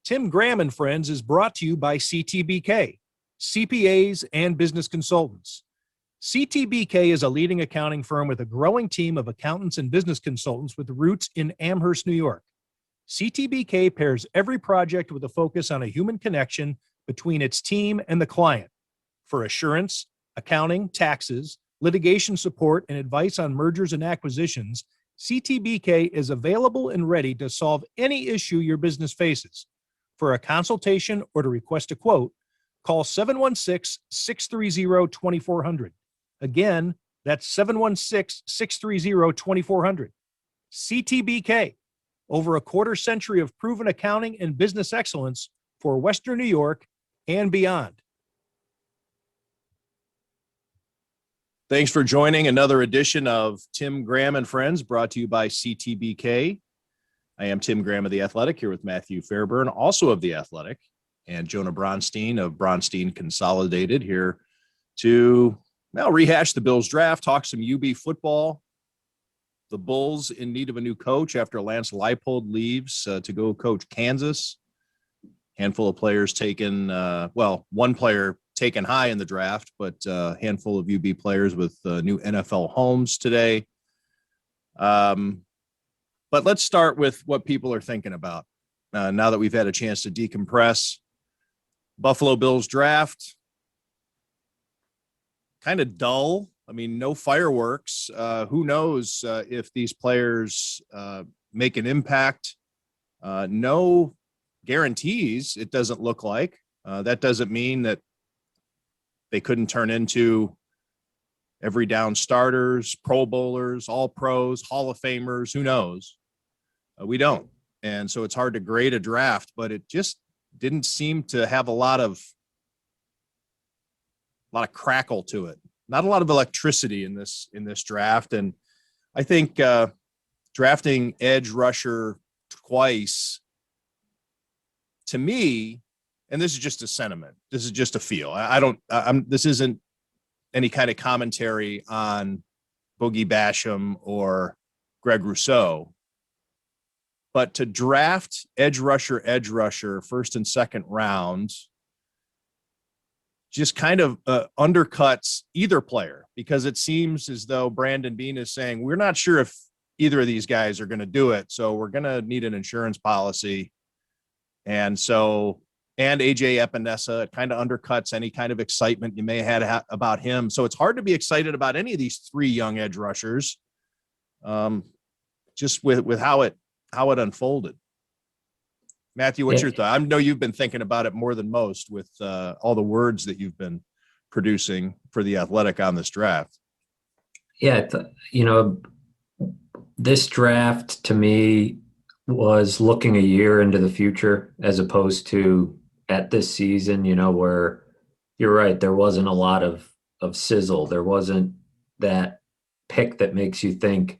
Tim Graham and Friends is brought to you by CTBK, CPAs and business consultants. CTBK is a leading accounting firm with a growing team of accountants and business consultants with roots in Amherst, New York. CTBK pairs every project with a focus on a human connection between its team and the client. For assurance, accounting, taxes, litigation support, and advice on mergers and acquisitions, CTBK is available and ready to solve any issue your business faces. For a consultation or to request a quote, call 716-630-2400. Again, that's 716-630-2400. CTBK, over a quarter century of proven accounting and business excellence for Western New York and beyond. Thanks for joining another edition of Tim Graham and Friends, brought to you by CTBK. I am Tim Graham of The Athletic, here with Matthew Fairburn, also of The Athletic, and Jonah Bronstein of Bronstein Consolidated, here to rehash the Bills draft, talk some UB football. The Bulls in need of a new coach after Lance Leipold leaves to go coach Kansas. Handful of players taken, one player taken high in the draft, but a handful of UB players with new NFL homes today. But let's start with what people are thinking about now that we've had a chance to decompress. Buffalo Bills draft, kind of dull. I mean, no fireworks. Who knows if these players make an impact? No guarantees, it doesn't look like. That doesn't mean that they couldn't turn into every down starters, Pro Bowlers, All Pros, Hall of Famers. Who knows? We don't. And so it's hard to grade a draft, but it just didn't seem to have a lot of crackle to it. Not a lot of electricity in this draft. And I think drafting edge rusher twice, to me, and this is just a sentiment, this is just a feel. This isn't any kind of commentary on Boogie Basham or Greg Rousseau, but to draft edge rusher, first and second round, just kind of undercuts either player, because it seems as though Brandon Beane is saying, we're not sure if either of these guys are going to do it. So we're going to need an insurance policy. And AJ Epinesa, it kind of undercuts any kind of excitement you may have had about him. So it's hard to be excited about any of these three young edge rushers, just with how it unfolded. Matthew, what's your thought? I know you've been thinking about it more than most with all the words that you've been producing for The Athletic on this draft. Yeah, this draft to me was looking a year into the future as opposed to at this season, where you're right, there wasn't a lot of sizzle. There wasn't that pick that makes you think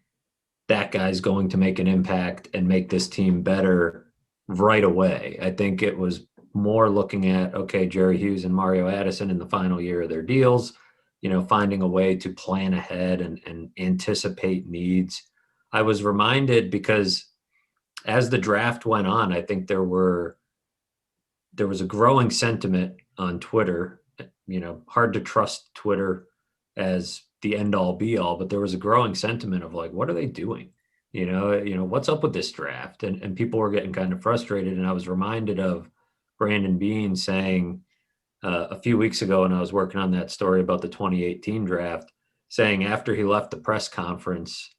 that guy's going to make an impact and make this team better right away. I think it was more looking at, okay, Jerry Hughes and Mario Addison in the final year of their deals, finding a way to plan ahead and anticipate needs. I was reminded, because as the draft went on, I think there was a growing sentiment on Twitter, hard to trust Twitter as the end all be all, but there was a growing sentiment of like, what are they doing? What's up with this draft? And people were getting kind of frustrated. And I was reminded of Brandon Beane saying a few weeks ago when I was working on that story about the 2018 draft, saying after he left the press conference,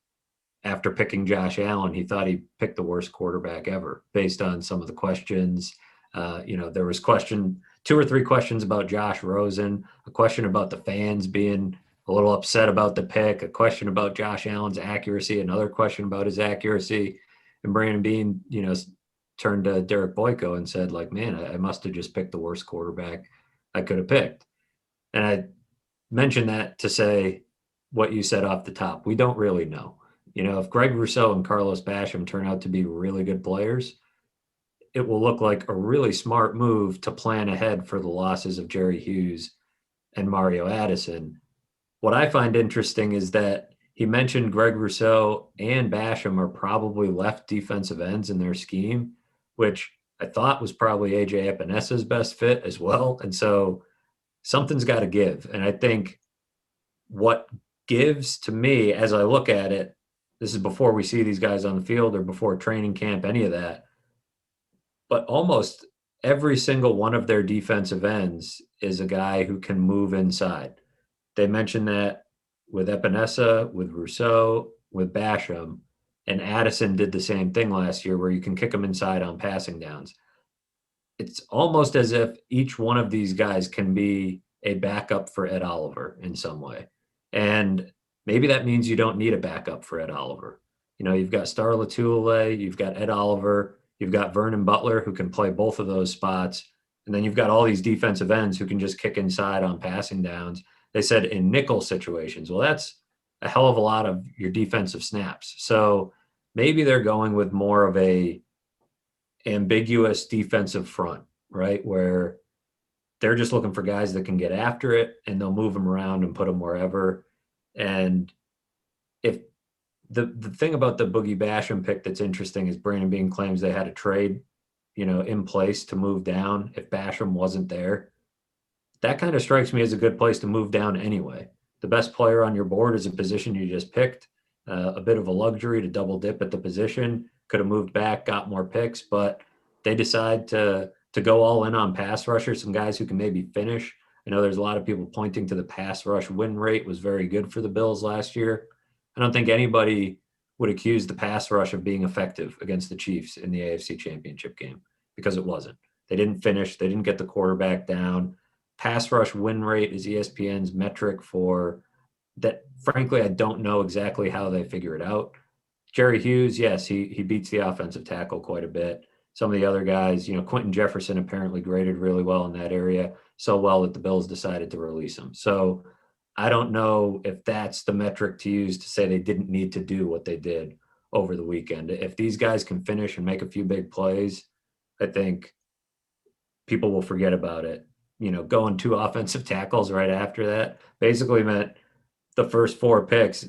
after picking Josh Allen, he thought he picked the worst quarterback ever based on some of the questions. There was two or three questions about Josh Rosen, a question about the fans being a little upset about the pick, a question about Josh Allen's accuracy, another question about his accuracy. And Brandon Beane, turned to Derek Boyko and said, like, man, I must have just picked the worst quarterback I could have picked. And I mentioned that to say what you said off the top. We don't really know. If Greg Rousseau and Carlos Basham turn out to be really good players, it will look like a really smart move to plan ahead for the losses of Jerry Hughes and Mario Addison. What I find interesting is that he mentioned Greg Rousseau and Basham are probably left defensive ends in their scheme, which I thought was probably AJ Epenesa's best fit as well. And so something's got to give. And I think what gives to me as I look at it, this is before we see these guys on the field or before training camp, any of that, but almost every single one of their defensive ends is a guy who can move inside. They mentioned that with Epinesa, with Rousseau, with Basham, and Addison did the same thing last year where you can kick them inside on passing downs. It's almost as if each one of these guys can be a backup for Ed Oliver in some way. And maybe that means you don't need a backup for Ed Oliver. You know, you've got Star Latulippe, you've got Ed Oliver, you've got Vernon Butler who can play both of those spots. And then you've got all these defensive ends who can just kick inside on passing downs. They said in nickel situations. Well, that's a hell of a lot of your defensive snaps. So maybe they're going with more of a ambiguous defensive front, right? Where they're just looking for guys that can get after it and they'll move them around and put them wherever. And if the thing about the Boogie Basham pick that's interesting is Brandon Bean claims they had a trade, you know, in place to move down if Basham wasn't there. That kind of strikes me as a good place to move down anyway. The best player on your board is a position you just picked. A bit of a luxury to double dip at the position. Could have moved back, got more picks, but they decide to go all in on pass rushers, some guys who can maybe finish. I know there's a lot of people pointing to the pass rush win rate was very good for the Bills last year. I don't think anybody would accuse the pass rush of being effective against the Chiefs in the AFC Championship game because it wasn't. They didn't finish. They didn't get the quarterback down. Pass rush win rate is ESPN's metric for that. Frankly, I don't know exactly how they figure it out. Jerry Hughes, yes, he beats the offensive tackle quite a bit. Some of the other guys, you know, Quentin Jefferson apparently graded really well in that area, so well that the Bills decided to release him. So I don't know if that's the metric to use to say they didn't need to do what they did over the weekend. If these guys can finish and make a few big plays, I think people will forget about it. You know, going 2 offensive tackles right after that basically meant the first 4 picks,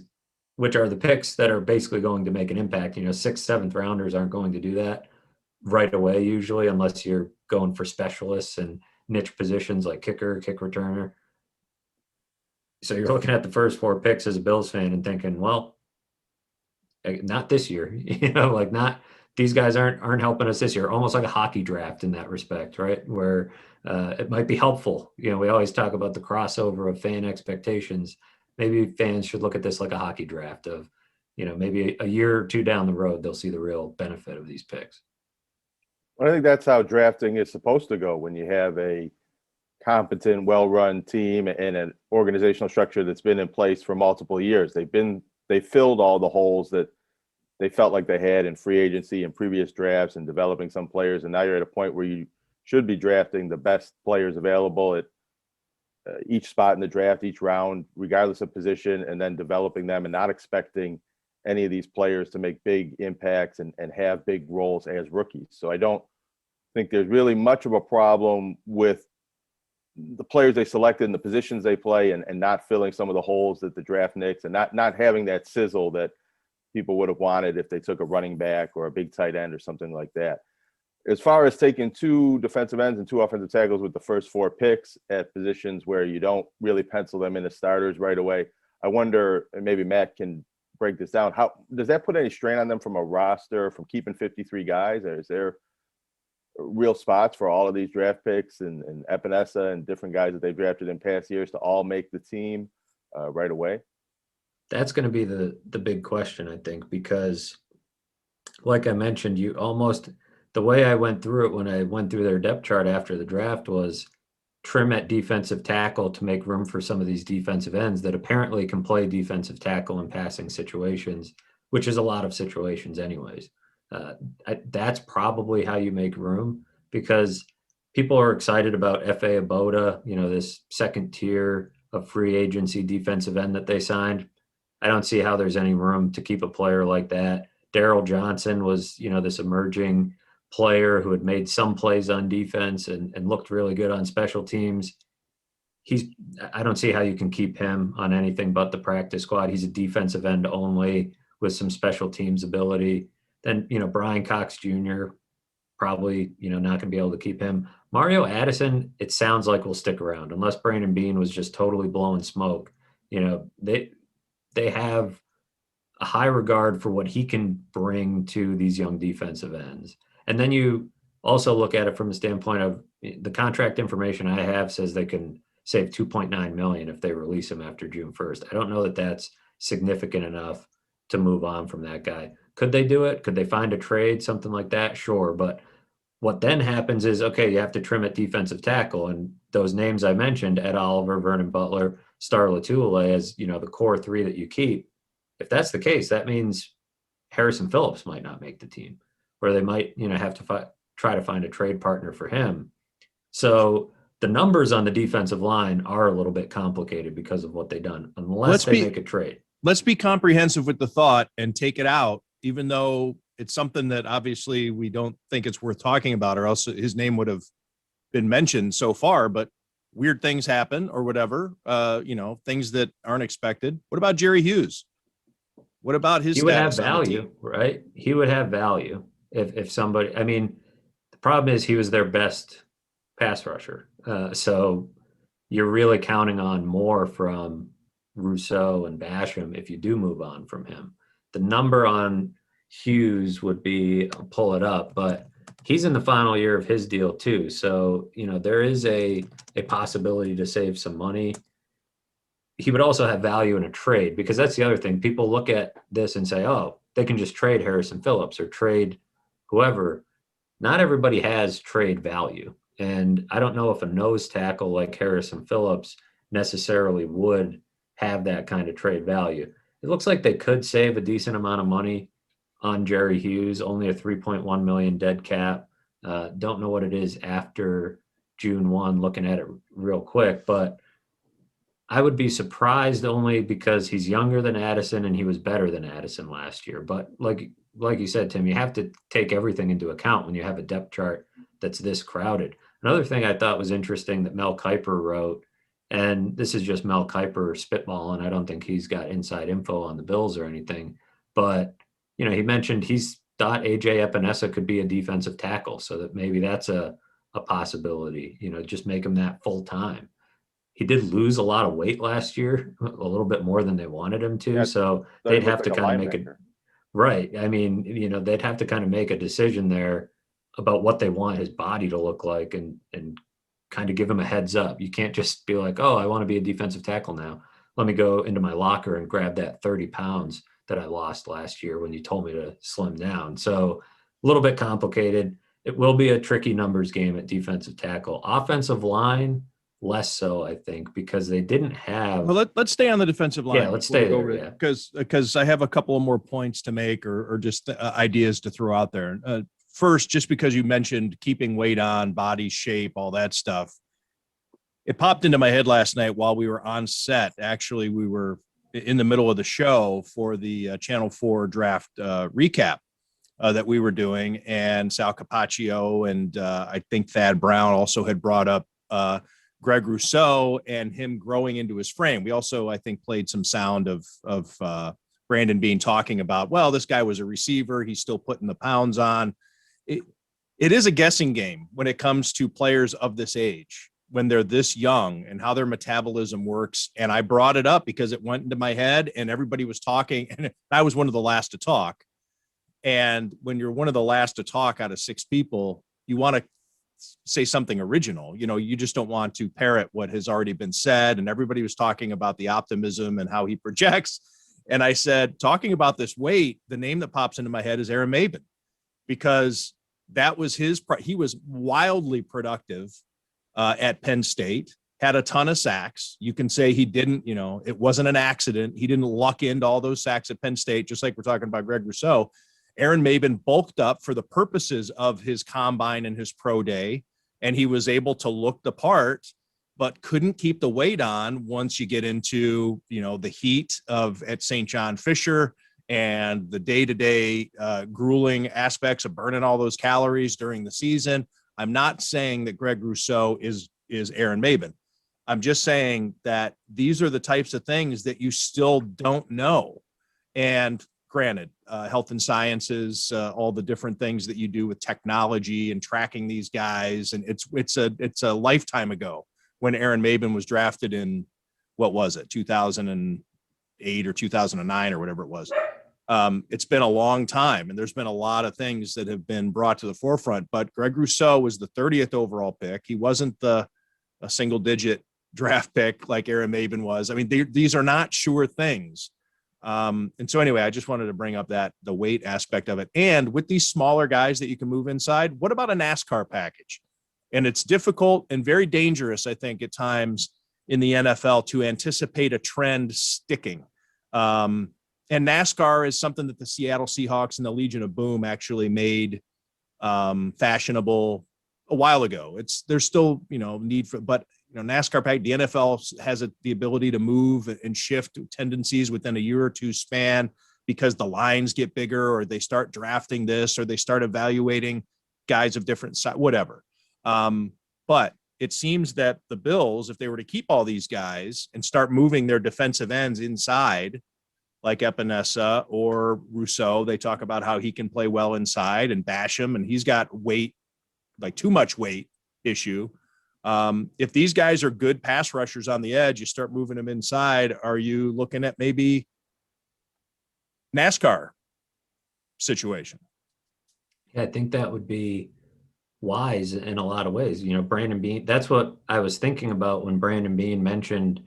which are the picks that are basically going to make an impact. You know, 6th, 7th rounders aren't going to do that right away usually, unless you're going for specialists and niche positions like kicker, kick returner. So you're looking at the first 4 picks as a Bills fan and thinking, well, not this year, you know, like not these guys aren't helping us this year. Almost like a hockey draft in that respect, right? Where it might be helpful. You know, we always talk about the crossover of fan expectations. Maybe fans should look at this like a hockey draft of, you know, maybe a year or 2 down the road, they'll see the real benefit of these picks. I think that's how drafting is supposed to go when you have a competent, well-run team and an organizational structure that's been in place for multiple years. They filled all the holes that they felt like they had in free agency and previous drafts and developing some players. And now you're at a point where you should be drafting the best players available at each spot in the draft, each round, regardless of position, and then developing them and not expecting any of these players to make big impacts and have big roles as rookies. So I don't think there's really much of a problem with the players they selected and the positions they play and not filling some of the holes that the draft nicks and not having that sizzle that people would have wanted if they took a running back or a big tight end or something like that. As far as taking 2 defensive ends and 2 offensive tackles with the first 4 picks at positions where you don't really pencil them into starters right away, I wonder, and maybe Matt can break this down, how does that put any strain on them from a roster, from keeping 53 guys? Or is there real spots for all of these draft picks and Epinesa and different guys that they've drafted in past years to all make the team right away? That's going to be the big question, I think, because like I mentioned, you almost the way I went through it when I went through their depth chart after the draft was trim at defensive tackle to make room for some of these defensive ends that apparently can play defensive tackle in passing situations, which is a lot of situations anyways. That's probably how you make room because people are excited about F.A. Aboda, you know, this second tier of free agency defensive end that they signed. I don't see how there's any room to keep a player like that. Daryl Johnson was, you know, this emerging player who had made some plays on defense and looked really good on special teams. I don't see how you can keep him on anything but the practice squad. He's a defensive end only with some special teams ability. Then, you know, Brian Cox Jr., probably, not going to be able to keep him. Mario Addison, it sounds like will stick around unless Brandon Bean was just totally blowing smoke. They have a high regard for what he can bring to these young defensive ends. And then you also look at it from the standpoint of the contract information I have says they can save 2.9 million if they release him after June 1st. I don't know that that's significant enough to move on from that guy. Could they do it? Could they find a trade, something like that? Sure. But what then happens is, okay, you have to trim at defensive tackle. And those names I mentioned, Ed Oliver, Vernon Butler, Star Latulippe, as the core three that you keep. If that's the case, that means Harrison Phillips might not make the team, or they might, have to try to find a trade partner for him. So the numbers on the defensive line are a little bit complicated because of what they've done, unless they make a trade. Let's be comprehensive with the thought and take it out, even though it's something that obviously we don't think it's worth talking about, or else his name would have been mentioned so far, but weird things happen or whatever, things that aren't expected. What about Jerry Hughes? What about his He would have status on the team? value, right? He would have value if somebody, the problem is he was their best pass rusher. So you're really counting on more from Rousseau and Basham if you do move on from him. The number on Hughes would be, I'll pull it up, but he's in the final year of his deal too. So, there is a possibility to save some money. He would also have value in a trade, because that's the other thing. People look at this and say, oh, they can just trade Harrison Phillips or trade whoever. Not everybody has trade value. And I don't know if a nose tackle like Harrison Phillips necessarily would have that kind of trade value. It looks like they could save a decent amount of money on Jerry Hughes, only a 3.1 million dead cap. Don't know what it is after June 1, looking at it real quick, but I would be surprised only because he's younger than Addison and he was better than Addison last year. But like you said, Tim, you have to take everything into account when you have a depth chart that's this crowded. Another thing I thought was interesting that Mel Kiper wrote, and this is just Mel Kiper spitballing. I don't think he's got inside info on the Bills or anything, but he mentioned he's thought AJ Epinesa could be a defensive tackle, so that maybe that's a possibility. Just make him that full time. He did lose a lot of weight last year, a little bit more than they wanted him to. Yeah, so They they'd have look to like a kind of make it linebacker. right. They'd have to kind of make a decision there about what they want his body to look like and kind of give him a heads up. You can't just be like, oh, I want to be a defensive tackle now. Let me go into my locker and grab that 30 pounds that I lost last year when you told me to slim down. So a little bit complicated. It will be a tricky numbers game at defensive tackle. Offensive line, less so, I think, because they didn't have. Well, let's stay on the defensive line. Yeah, let's stay there. Yeah, because I have a couple of more points to make or just ideas to throw out there. First, just because you mentioned keeping weight on, body shape, all that stuff, it popped into my head last night while we were on set. Actually, we were in the middle of the show for the Channel 4 draft recap that we were doing, and Sal Capaccio and I think Thad Brown also had brought up Greg Rousseau and him growing into his frame. We also, I think, played some sound of Brandon Bean talking about, well, this guy was a receiver. He's still putting the pounds on. It is a guessing game when it comes to players of this age, when they're this young and how their metabolism works. And I brought it up because it went into my head and everybody was talking and I was one of the last to talk. And when you're one of the last to talk out of six people, you want to say something original. You just don't want to parrot what has already been said. And everybody was talking about the optimism and how he projects. And I said, talking about this weight, the name that pops into my head is Aaron Maben, because that was he was wildly productive at Penn State, had a ton of sacks. You can say he didn't, it wasn't an accident. He didn't luck into all those sacks at Penn State, just like we're talking about Greg Rousseau. Aaron Maben bulked up for the purposes of his combine and his pro day, and he was able to look the part, but couldn't keep the weight on once you get into, the heat of at St. John Fisher and the day-to-day grueling aspects of burning all those calories during the season. I'm not saying that Greg Rousseau is Aaron Maben. I'm just saying that these are the types of things that you still don't know. And granted, health and sciences, all the different things that you do with technology and tracking these guys. And it's a lifetime ago when Aaron Maben was drafted in, what was it, 2008 or 2009 or whatever it was. It's been a long time, and there's been a lot of things that have been brought to the forefront. But Greg Rousseau was the 30th overall pick. He wasn't a single digit draft pick like Aaron Maben was. I mean, these are not sure things. And so anyway, I just wanted to bring up the weight aspect of it. And with these smaller guys that you can move inside, what about a NASCAR package? And it's difficult and very dangerous, I think, at times in the NFL to anticipate a trend sticking. And NASCAR is something that the Seattle Seahawks and the Legion of Boom actually made fashionable a while ago. There's still, need for, but NASCAR pack, the NFL has the ability to move and shift tendencies within a year or two span because the lines get bigger, or they start drafting this, or they start evaluating guys of different size, whatever. But it seems that the Bills, if they were to keep all these guys and start moving their defensive ends inside, like Epinesa or Rousseau, they talk about how he can play well inside and bash him, and he's got weight, like too much weight issue. If these guys are good pass rushers on the edge, you start moving them inside. Are you looking at maybe NASCAR situation? Yeah, I think that would be wise in a lot of ways. Brandon Beane, that's what I was thinking about when Brandon Beane mentioned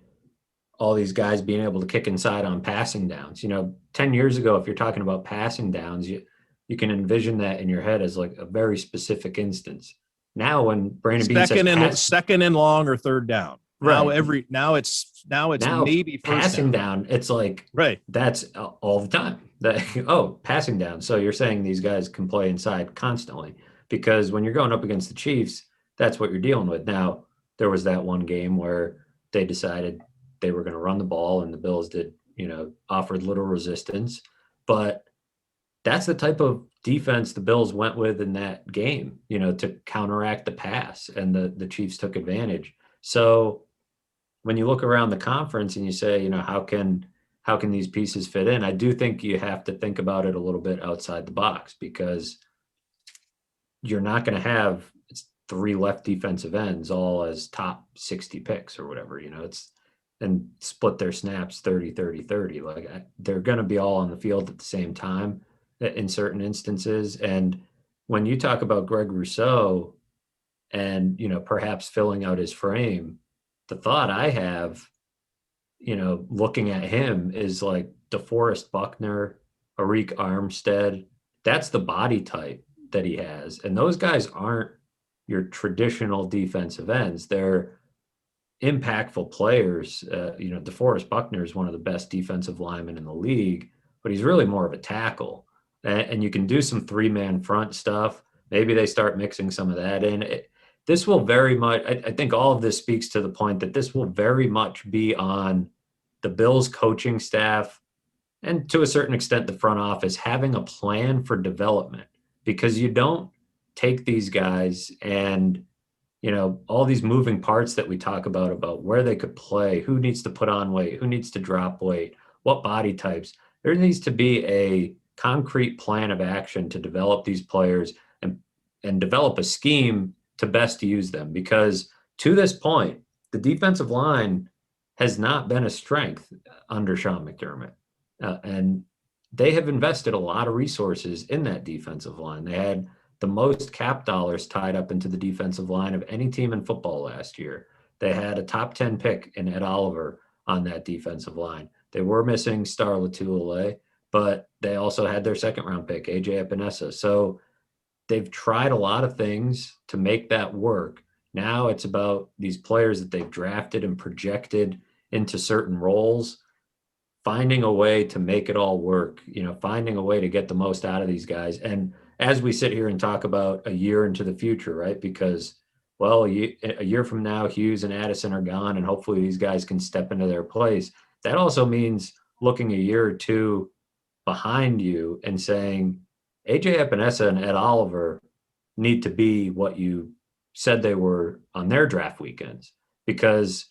all these guys being able to kick inside on passing downs. 10 years ago, if you're talking about passing downs, you can envision that in your head as like a very specific instance. Now, when Brandon Beane says second and long or third down, right now it's maybe first passing down. It's like right. That's all the time. Passing down. So you're saying these guys can play inside constantly, because when you're going up against the Chiefs, that's what you're dealing with. Now, there was that one game where they decided they were going to run the ball, and the Bills offered little resistance. But that's the type of defense the Bills went with in that game, to counteract the pass, and the Chiefs took advantage. So when you look around the conference and you say, how can these pieces fit in? I do think you have to think about it a little bit outside the box, because you're not going to have 3 left defensive ends all as top 60 picks or whatever, and split their snaps 30. Like, they're going to be all on the field at the same time in certain instances. And when you talk about Greg Rousseau and, perhaps filling out his frame, the thought I have, looking at him is like DeForest Buckner, Arik Armstead. That's the body type that he has. And those guys aren't your traditional defensive ends. They're impactful players. DeForest Buckner is one of the best defensive linemen in the league, but he's really more of a tackle. And you can do some 3-man front stuff. Maybe they start mixing some of that in. This will very much, I think all of this speaks to the point that this will very much be on the Bills coaching staff, and to a certain extent, the front office, having a plan for development, because you don't take these guys and, all these moving parts that we talk about where they could play, who needs to put on weight, who needs to drop weight, what body types. There needs to be a concrete plan of action to develop these players and develop a scheme to best use them, because to this point, the defensive line has not been a strength under Sean McDermott. And they have invested a lot of resources in that defensive line. They had the most cap dollars tied up into the defensive line of any team in football last year. They had a top 10 pick in Ed Oliver on that defensive line. They were missing Star Latulippe, but they also had their second-round pick, AJ Epinesa. So they've tried a lot of things to make that work. Now it's about these players that they've drafted and projected into certain roles, finding a way to make it all work, finding a way to get the most out of these guys. And as we sit here and talk about a year into the future, right? Because, well, a year from now, Hughes and Addison are gone, and hopefully these guys can step into their place. That also means looking a year or two behind you and saying, AJ Epinesa and Ed Oliver need to be what you said they were on their draft weekends, because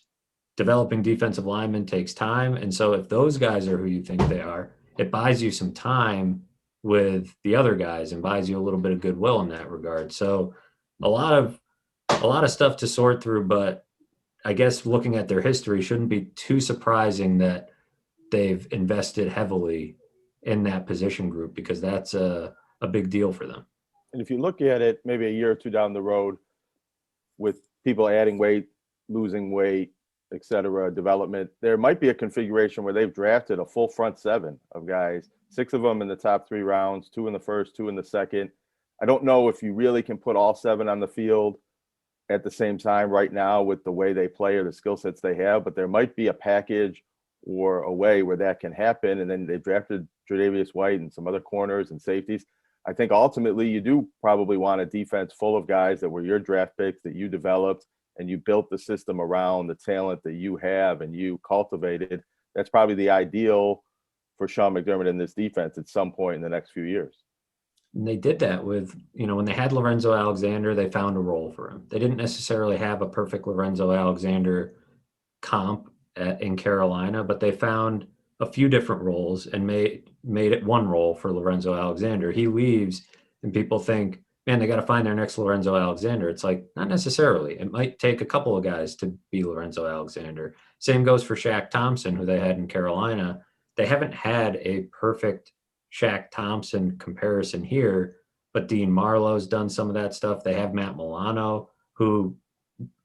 developing defensive linemen takes time. And so if those guys are who you think they are, it buys you some time with the other guys and buys you a little bit of goodwill in that regard. So a lot of stuff to sort through, but I guess looking at their history shouldn't be too surprising that they've invested heavily in that position group, because that's a big deal for them. And if you look at it maybe a year or two down the road, with people adding weight, losing weight, et cetera, development, there might be a configuration where they've drafted a full front seven of guys, 6 of them in the top 3 rounds, 2 in the first, 2 in the second. I don't know if you really can put all 7 on the field at the same time right now with the way they play or the skill sets they have, but there might be a package or a way where that can happen. And then they drafted Tre'Davious White and some other corners and safeties. I think ultimately you do probably want a defense full of guys that were your draft picks that you developed and you built the system around the talent that you have and you cultivated. That's probably the ideal for Sean McDermott in this defense at some point in the next few years. And they did that with, when they had Lorenzo Alexander, they found a role for him. They didn't necessarily have a perfect Lorenzo Alexander comp in Carolina, but they found a few different roles and made it one role for Lorenzo Alexander. He leaves and people think, man, they got to find their next Lorenzo Alexander. It's like, not necessarily. It might take a couple of guys to be Lorenzo Alexander. Same goes for Shaq Thompson, who they had in Carolina. They haven't had a perfect Shaq Thompson comparison here, but Dean Marlowe's done some of that stuff. They have Matt Milano, who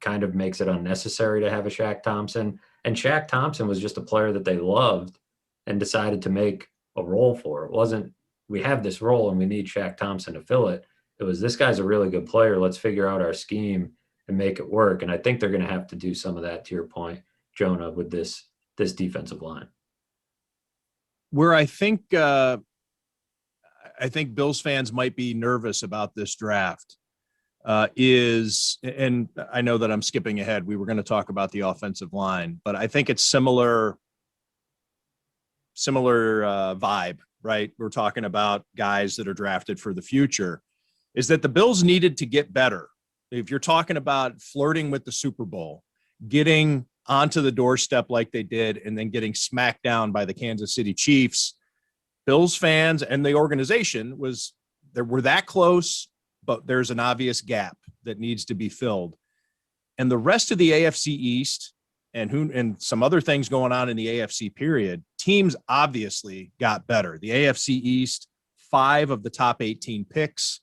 kind of makes it unnecessary to have a Shaq Thompson. And Shaq Thompson was just a player that they loved and decided to make a role for. It wasn't, we have this role and we need Shaq Thompson to fill it. It was, this guy's a really good player. Let's figure out our scheme and make it work. And I think they're going to have to do some of that, to your point, Jonah, with this defensive line. Where I think Bills fans might be nervous about this draft is, and I know that I'm skipping ahead. We were going to talk about the offensive line, but I think it's similar vibe, right? We're talking about guys that are drafted for the future, is that the Bills needed to get better. If you're talking about flirting with the Super Bowl, getting onto the doorstep like they did, and then getting smacked down by the Kansas City Chiefs, Bills fans and the organization were that close, but there's an obvious gap that needs to be filled. And the rest of the AFC East and some other things going on in the AFC period, teams obviously got better. The AFC East, 5 of the top 18 picks.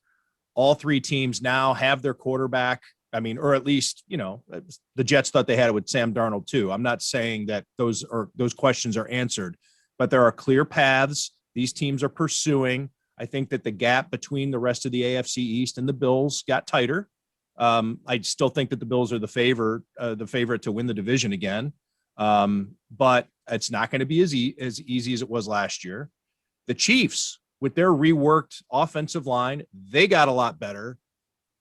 All 3 teams now have their quarterback. I mean, or at least, the Jets thought they had it with Sam Darnold too. I'm not saying that those questions are answered, but there are clear paths these teams are pursuing. I think that the gap between the rest of the AFC East and the Bills got tighter. I still think that the Bills are the favorite to win the division again. But it's not going to be as easy as it was last year. The Chiefs, with their reworked offensive line, they got a lot better.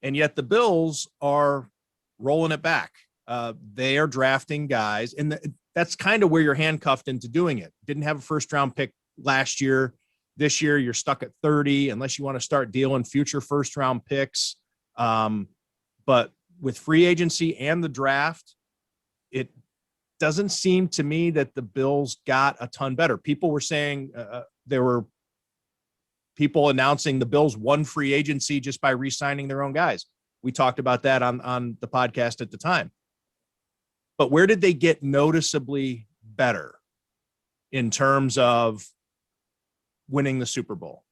And yet the Bills are rolling it back. They are drafting guys, and that's kind of where you're handcuffed into doing it. Didn't have a first-round pick last year. This year, you're stuck at 30 unless you want to start dealing future first-round picks. But with free agency and the draft, it doesn't seem to me that the Bills got a ton better. People were saying there were people announcing the Bills won free agency just by re-signing their own guys. We talked about that on the podcast at the time. But where did they get noticeably better in terms of winning the Super Bowl?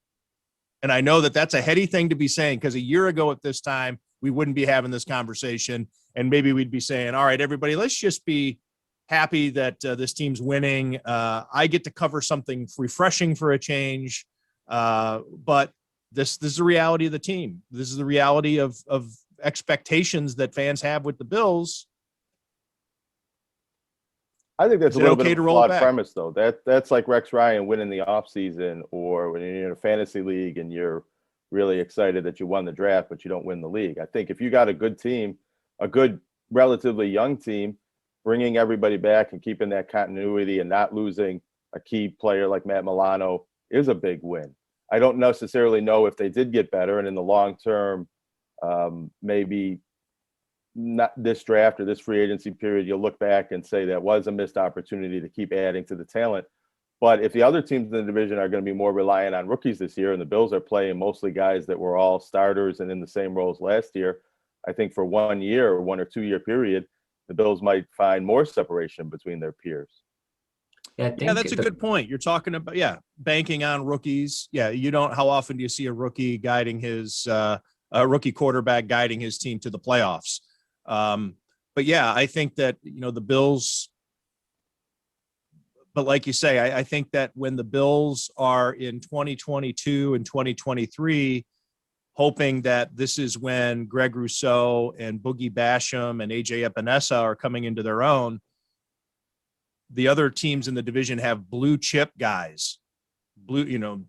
And I know that that's a heady thing to be saying, because a year ago at this time, we wouldn't be having this conversation. And maybe we'd be saying, all right, everybody, let's just be happy that this team's winning. I get to cover something refreshing for a change. But this is the reality of the team. This is the reality of expectations that fans have with the Bills. I think that's a little bit of a flawed back? premise, though. That's like Rex Ryan winning the offseason, or when you're in a fantasy league and you're really excited that you won the draft, but you don't win the league. I think if you got a good team, a good, relatively young team, bringing everybody back and keeping that continuity and not losing a key player like Matt Milano is a big win. I don't necessarily know if they did get better, and in the long term, maybe not this draft or this free agency period, you'll look back and say that was a missed opportunity to keep adding to the talent. But if the other teams in the division are going to be more reliant on rookies this year, and the Bills are playing mostly guys that were all starters and in the same roles last year, I think for 1 year or 1 or 2 year period, the Bills might find more separation between their peers. Yeah, I think Yeah, that's a good point. You're talking about, banking on rookies. Yeah, how often do you see a rookie guiding a rookie quarterback guiding his team to the playoffs? But yeah, I think that, the Bills, but like you say, I think that when the Bills are in 2022 and 2023, hoping that this is when Greg Rousseau and Boogie Basham and AJ Epinesa are coming into their own, the other teams in the division have blue chip guys, and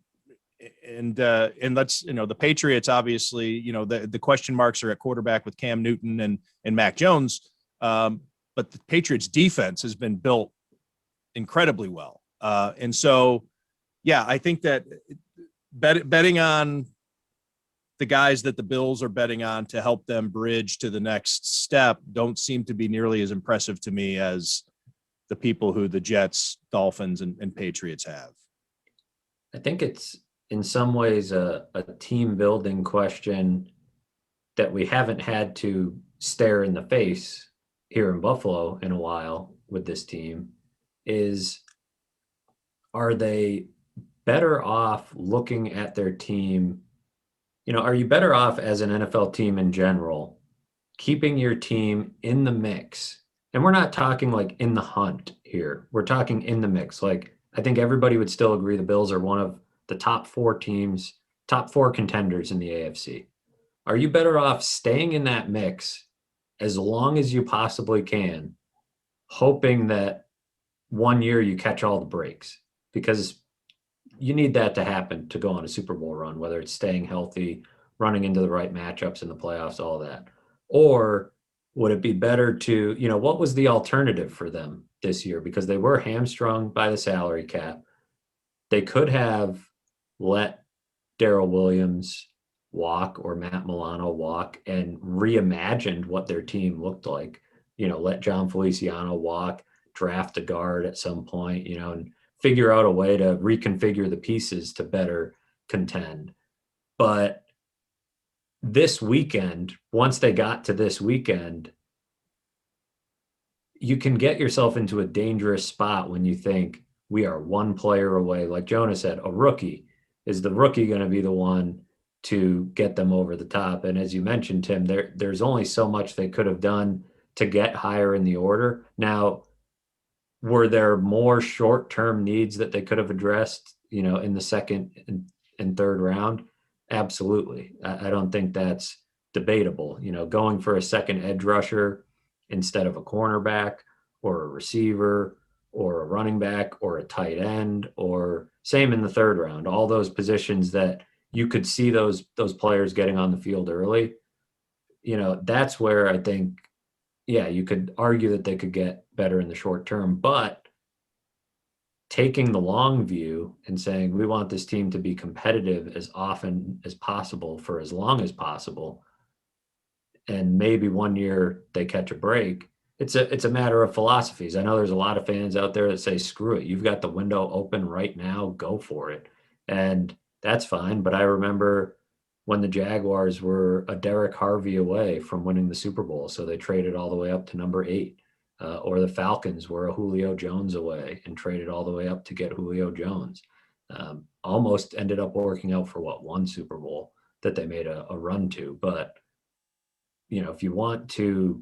let's, the Patriots, obviously, the question marks are at quarterback with Cam Newton and Mac Jones. But the Patriots defense has been built incredibly well. And so, I think that betting on the guys that the Bills are betting on to help them bridge to the next step don't seem to be nearly as impressive to me as the people who the Jets, Dolphins, and Patriots have. I think it's in some ways a team building question that we haven't had to stare in the face here in Buffalo in a while with this team is, are they better off looking at their team? Are you better off as an NFL team in general, keeping your team in the mix? And we're not talking like in the hunt here. We're talking in the mix. Like, I think everybody would still agree the Bills are one of the top 4 teams, top 4 contenders in the AFC. Are you better off staying in that mix as long as you possibly can, hoping that 1 year you catch all the breaks? Because you need that to happen to go on a Super Bowl run, whether it's staying healthy, running into the right matchups in the playoffs, all that. Or would it be better to, what was the alternative for them this year? Because they were hamstrung by the salary cap. They could have let Darrell Williams walk or Matt Milano walk and reimagined what their team looked like. Let John Feliciano walk, draft a guard at some point, and figure out a way to reconfigure the pieces to better contend. But this weekend, once they got to this weekend, you can get yourself into a dangerous spot when you think we are one player away. Like Jonah said, a rookie. Is the rookie going to be the one to get them over the top? And as you mentioned, Tim, there's only so much they could have done to get higher in the order. Now, were there more short-term needs that they could have addressed, in the second and third round? Absolutely. I don't think that's debatable. Going for a second edge rusher instead of a cornerback or a receiver or a running back or a tight end, or same in the third round, all those positions that you could see those players getting on the field early. That's where I think, you could argue that they could get better in the short term, but taking the long view and saying we want this team to be competitive as often as possible for as long as possible, and maybe 1 year they catch a break. It's a matter of philosophies. I know there's a lot of fans out there that say, screw it, you've got the window open right now, go for it. And that's fine. But I remember when the Jaguars were a Derek Harvey away from winning the Super Bowl, so they traded all the way up to number 8. Or the Falcons were a Julio Jones away and traded all the way up to get Julio Jones. Almost ended up working out for one Super Bowl that they made a run to. But, if you want to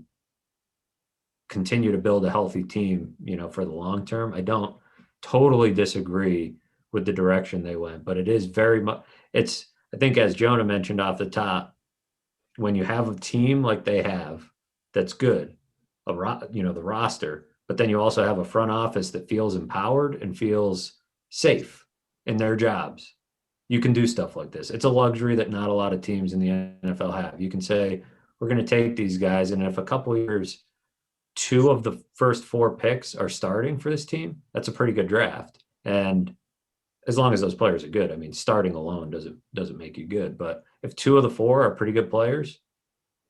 continue to build a healthy team, for the long term, I don't totally disagree with the direction they went, but it is very much, I think as Jonah mentioned off the top, when you have a team like they have, that's good, the roster, but then you also have a front office that feels empowered and feels safe in their jobs. You can do stuff like this. It's a luxury that not a lot of teams in the NFL have. You can say, we're going to take these guys, and if a couple of years, 2 of the first 4 picks are starting for this team, that's a pretty good draft. And as long as those players are good, I mean, starting alone doesn't make you good. But if 2 of the 4 are pretty good players,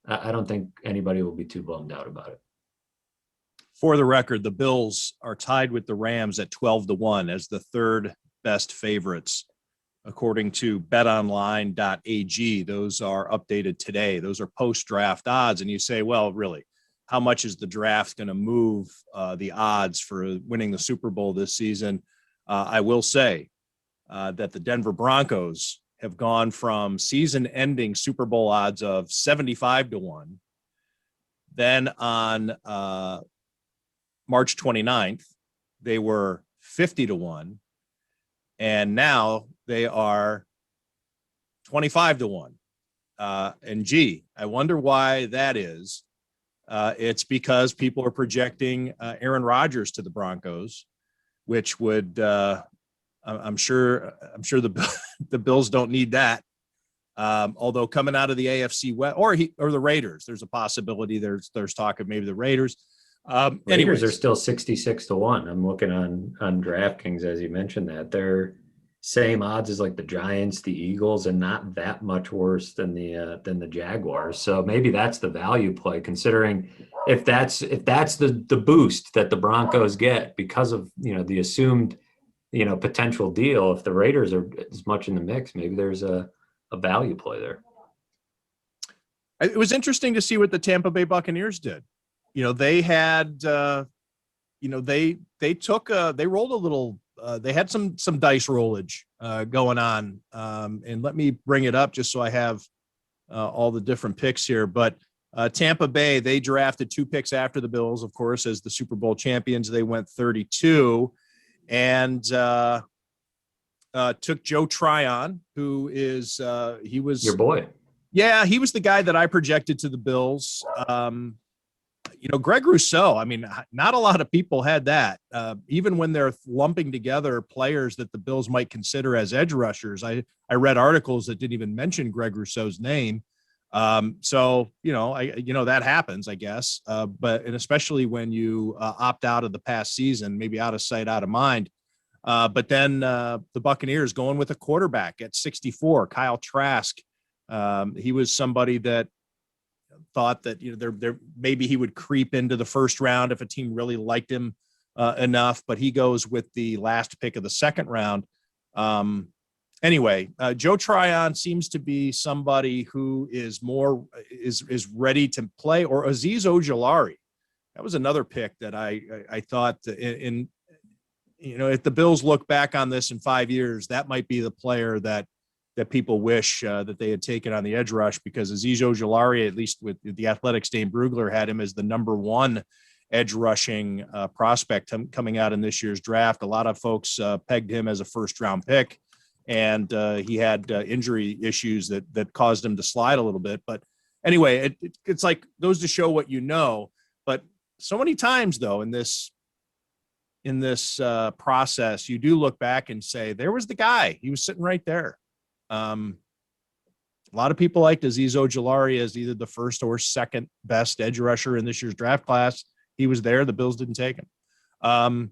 I don't think anybody will be too bummed out about it. For the record, the Bills are tied with the Rams at 12-1 as the third best favorites, according to betonline.ag. Those are updated today. Those are post-draft odds. And you say, well, really, how much is the draft going to move the odds for winning the Super Bowl this season? I will say that the Denver Broncos have gone from season-ending Super Bowl odds of 75-1. Then on March 29th, they were 50-1. And now they are 25-1. And gee, I wonder why that is. It's because people are projecting Aaron Rodgers to the Broncos, which would, I'm sure the Bills don't need that. Although coming out of the AFC West or the Raiders, there's a possibility. There's talk of maybe the Raiders. Raiders are still 66-1. I'm looking on DraftKings as you mentioned that they're same odds as like the Giants, the Eagles, and not that much worse than the Jaguars. So maybe that's the value play, considering if that's the boost that the Broncos get because of the assumed potential deal. If the Raiders are as much in the mix, maybe there's a value play there. It was interesting to see what the Tampa Bay Buccaneers did. They had, they rolled a little, they had some dice rollage going on. And let me bring it up just so I have all the different picks here. But Tampa Bay, they drafted 2 picks after the Bills, of course, as the Super Bowl champions. They went 32 and took Joe Tryon, who is, he was your boy. Yeah, he was the guy that I projected to the Bills. Greg Rousseau, I mean, not a lot of people had that. Even when they're lumping together players that the Bills might consider as edge rushers, I read articles that didn't even mention Greg Rousseau's name. So that happens, I guess. But especially when you opt out of the past season, maybe out of sight, out of mind. But then the Buccaneers going with a quarterback at 64, Kyle Trask. He was somebody that thought that there maybe he would creep into the first round if a team really liked him enough, but he goes with the last pick of the second round. Anyway, Joe Tryon seems to be somebody who is ready to play, or Azeez Ojulari. That was another pick that I thought if the Bills look back on this in 5 years, that might be the player that people wish that they had taken on the edge rush, because Azeez Ojulari, at least with the Athletics, Dane Brugler had him as the number 1 edge rushing prospect coming out in this year's draft. A lot of folks pegged him as a first round pick, and he had injury issues that caused him to slide a little bit. But anyway, it's like goes to show what you know. But so many times though in this process, you do look back and say, there was the guy, he was sitting right there. A lot of people liked Azeez Ojulari as either the first or second best edge rusher in this year's draft class. He was there. The Bills didn't take him. Same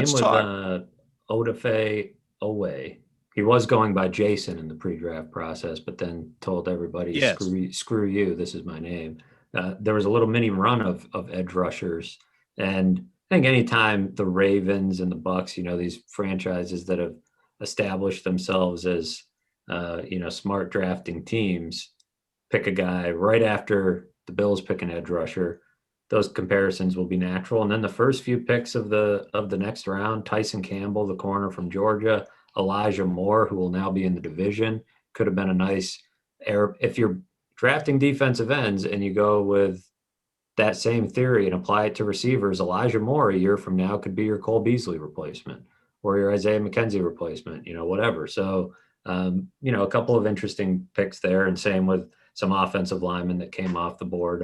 with Odafe Owe. He was going by Jason in the pre-draft process, but then told everybody, yes, screw you, this is my name. There was a little mini run of edge rushers. And I think anytime the Ravens and the Bucks, these franchises that have established themselves as smart drafting teams, pick a guy right after the Bills pick an edge rusher, those comparisons will be natural. And then the first few picks of the next round, Tyson Campbell, the corner from Georgia, Elijah Moore, who will now be in the division, could have been a nice if you're drafting defensive ends and you go with that same theory and apply it to receivers, Elijah Moore a year from now could be your Cole Beasley replacement or your Isaiah McKenzie replacement, whatever. So, a couple of interesting picks there, and same with some offensive linemen that came off the board.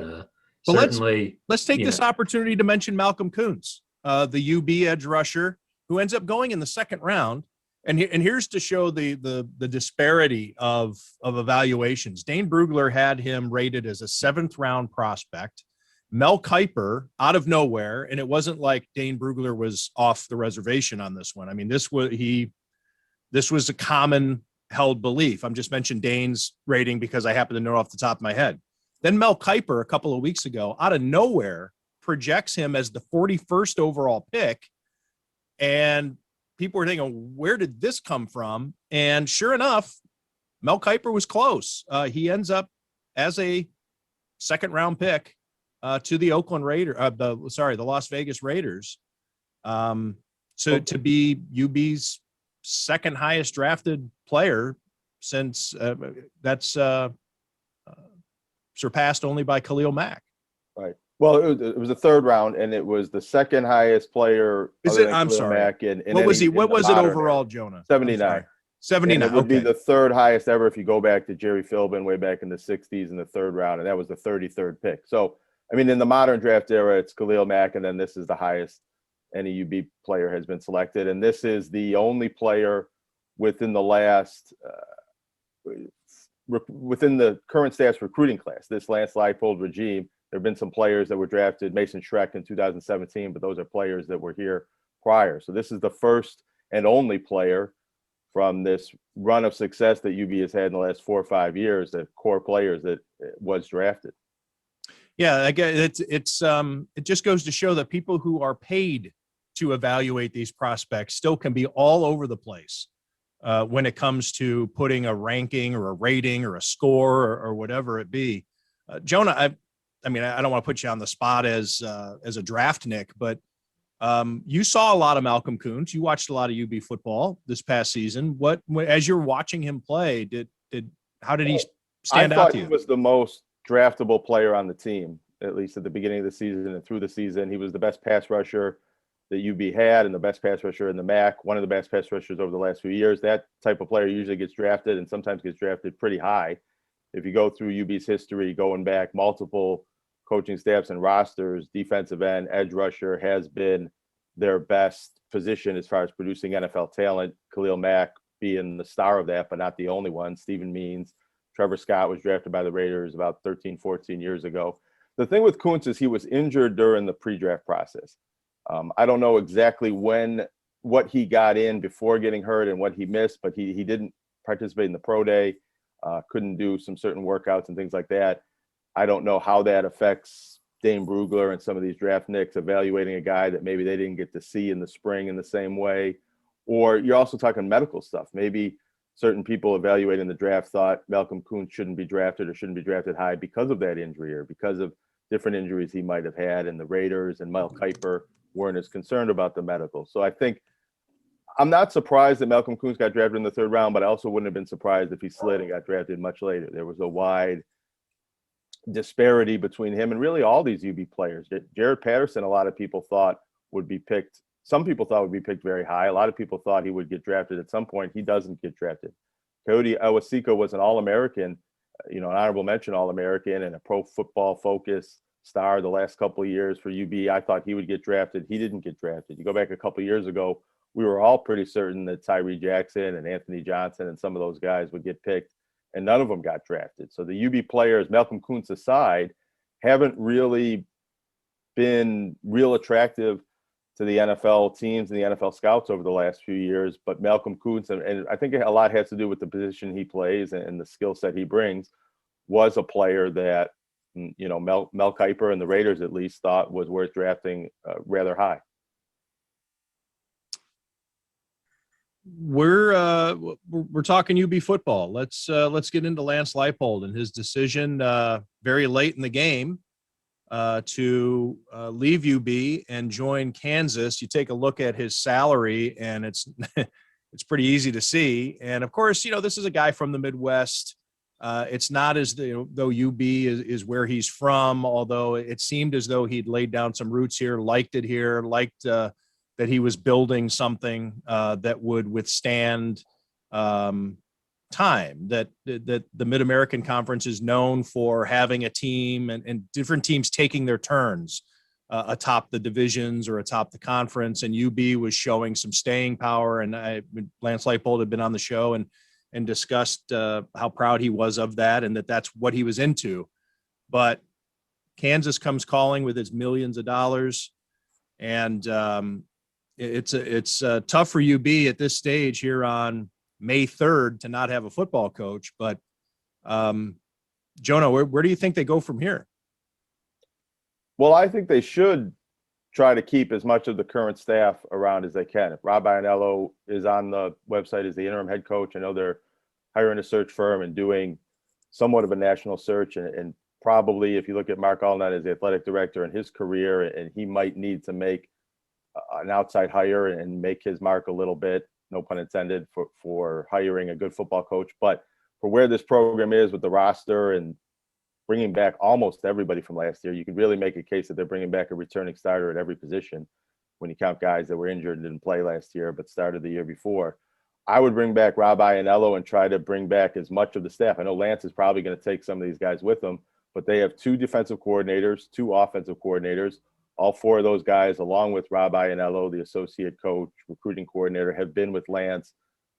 Well, certainly, let's take this opportunity to mention Malcolm Kuntz, the UB edge rusher who ends up going in the second round. And here's to show the disparity of evaluations. Dane Brugler had him rated as a 7th round prospect. Mel Kiper out of nowhere, and it wasn't like Dane Brugler was off the reservation on this one. I mean, this was a common held belief. I'm just mentioning Dane's rating because I happen to know off the top of my head. Then Mel Kiper a couple of weeks ago, out of nowhere, projects him as the 41st overall pick. And people were thinking, where did this come from? And sure enough, Mel Kiper was close. He ends up as a second-round pick to the the Las Vegas Raiders. So to be UB's second highest drafted player since that's surpassed only by Khalil Mack. Right. Well, it was the third round, and it was the second highest player. Is it? I'm sorry. Mack what was he? What was it overall, era. Jonah? 79. 79. And it would be the third highest ever if you go back to Jerry Philbin way back in the 60s in the third round, and that was the 33rd pick. So, I mean, in the modern draft era, it's Khalil Mack, and then this is the highest any UB player has been selected. And this is the only player within the last within the current staff's recruiting class, this Lance Leipold regime. There have been some players that were drafted, Mason Schreck in 2017, but those are players that were here prior. So this is the first and only player from this run of success that UB has had in the last 4 or 5 years, the core players that was drafted. Yeah, I guess it just goes to show that people who are paid to evaluate these prospects still can be all over the place when it comes to putting a ranking or a rating or a score or whatever it be. Jonah, I mean, I don't want to put you on the spot as a draft Nick, but you saw a lot of Malcolm Kuntz. You watched a lot of UB football this past season. As you're watching him play, how did he stand out to you? He was the most draftable player on the team, at least at the beginning of the season and through the season. He was the best pass rusher that UB had and the best pass rusher in the MAC, one of the best pass rushers over the last few years. That type of player usually gets drafted and sometimes gets drafted pretty high. If you go through UB's history, going back multiple coaching staffs and rosters, defensive end, edge rusher has been their best position as far as producing NFL talent. Khalil Mack being the star of that, but not the only one. Stephen Means, Trevor Scott was drafted by the Raiders about 13, 14 years ago. The thing with Kuntz is he was injured during the pre-draft process. I don't know exactly what he got in before getting hurt and what he missed, but he didn't participate in the pro day, couldn't do some certain workouts and things like that. I don't know how that affects Dane Brugler and some of these draft nicks evaluating a guy that maybe they didn't get to see in the spring in the same way. Or you're also talking medical stuff. Maybe certain people evaluating the draft thought Malcolm Kuntz shouldn't be drafted or shouldn't be drafted high because of that injury or because of different injuries he might have had. And the Raiders and Mel Kiper weren't as concerned about the medical. So I think I'm not surprised that Malcolm Kuntz got drafted in the third round, but I also wouldn't have been surprised if he slid and got drafted much later. There was a wide disparity between him and really all these UB players. Jared Patterson, a lot of people thought would be picked. Some people thought would be picked very high. A lot of people thought he would get drafted at some point. He doesn't get drafted. Coyote Awasika was an All-American, an honorable mention All-American and a Pro Football Focus star the last couple of years for UB. I thought he would get drafted. He didn't get drafted. You go back a couple of years ago, we were all pretty certain that Tyree Jackson and Anthony Johnson and some of those guys would get picked, and none of them got drafted. So the UB players, Malcolm Kuntz aside, haven't really been real attractive to the NFL teams and the NFL scouts over the last few years. But Malcolm Kuntz, and I think a lot has to do with the position he plays and the skill set he brings, was a player that, Mel Kiper and the Raiders at least thought was worth drafting rather high. We're talking UB football. Let's get into Lance Leipold and his decision very late in the game to leave UB and join Kansas. You take a look at his salary, and it's it's pretty easy to see. And of course, this is a guy from the Midwest. It's not as though UB is where he's from, although it seemed as though he'd laid down some roots here, liked it here, liked that he was building something that would withstand time, that the Mid-American Conference is known for having a team and different teams taking their turns atop the divisions or atop the conference. And UB was showing some staying power. And Lance Leipold had been on the show and discussed how proud he was of that and that's what he was into. But Kansas comes calling with its millions of dollars. And it's tough for UB at this stage here on May 3rd to not have a football coach. But Jonah, where do you think they go from here? Well, I think they should try to keep as much of the current staff around as they can. If Rob Ianello is on the website as the interim head coach, I know they're hiring a search firm and doing somewhat of a national search. And probably if you look at Mark Allnut as the athletic director and his career, and he might need to make an outside hire and make his mark a little bit, no pun intended, for hiring a good football coach. But for where this program is with the roster and bringing back almost everybody from last year, you could really make a case that they're bringing back a returning starter at every position when you count guys that were injured and didn't play last year but started the year before. I would bring back Rob Ianello and try to bring back as much of the staff. I know Lance is probably going to take some of these guys with them, but they have 2 defensive coordinators, 2 offensive coordinators. All 4 of those guys, along with Rob Ianello, the associate coach, recruiting coordinator, have been with Lance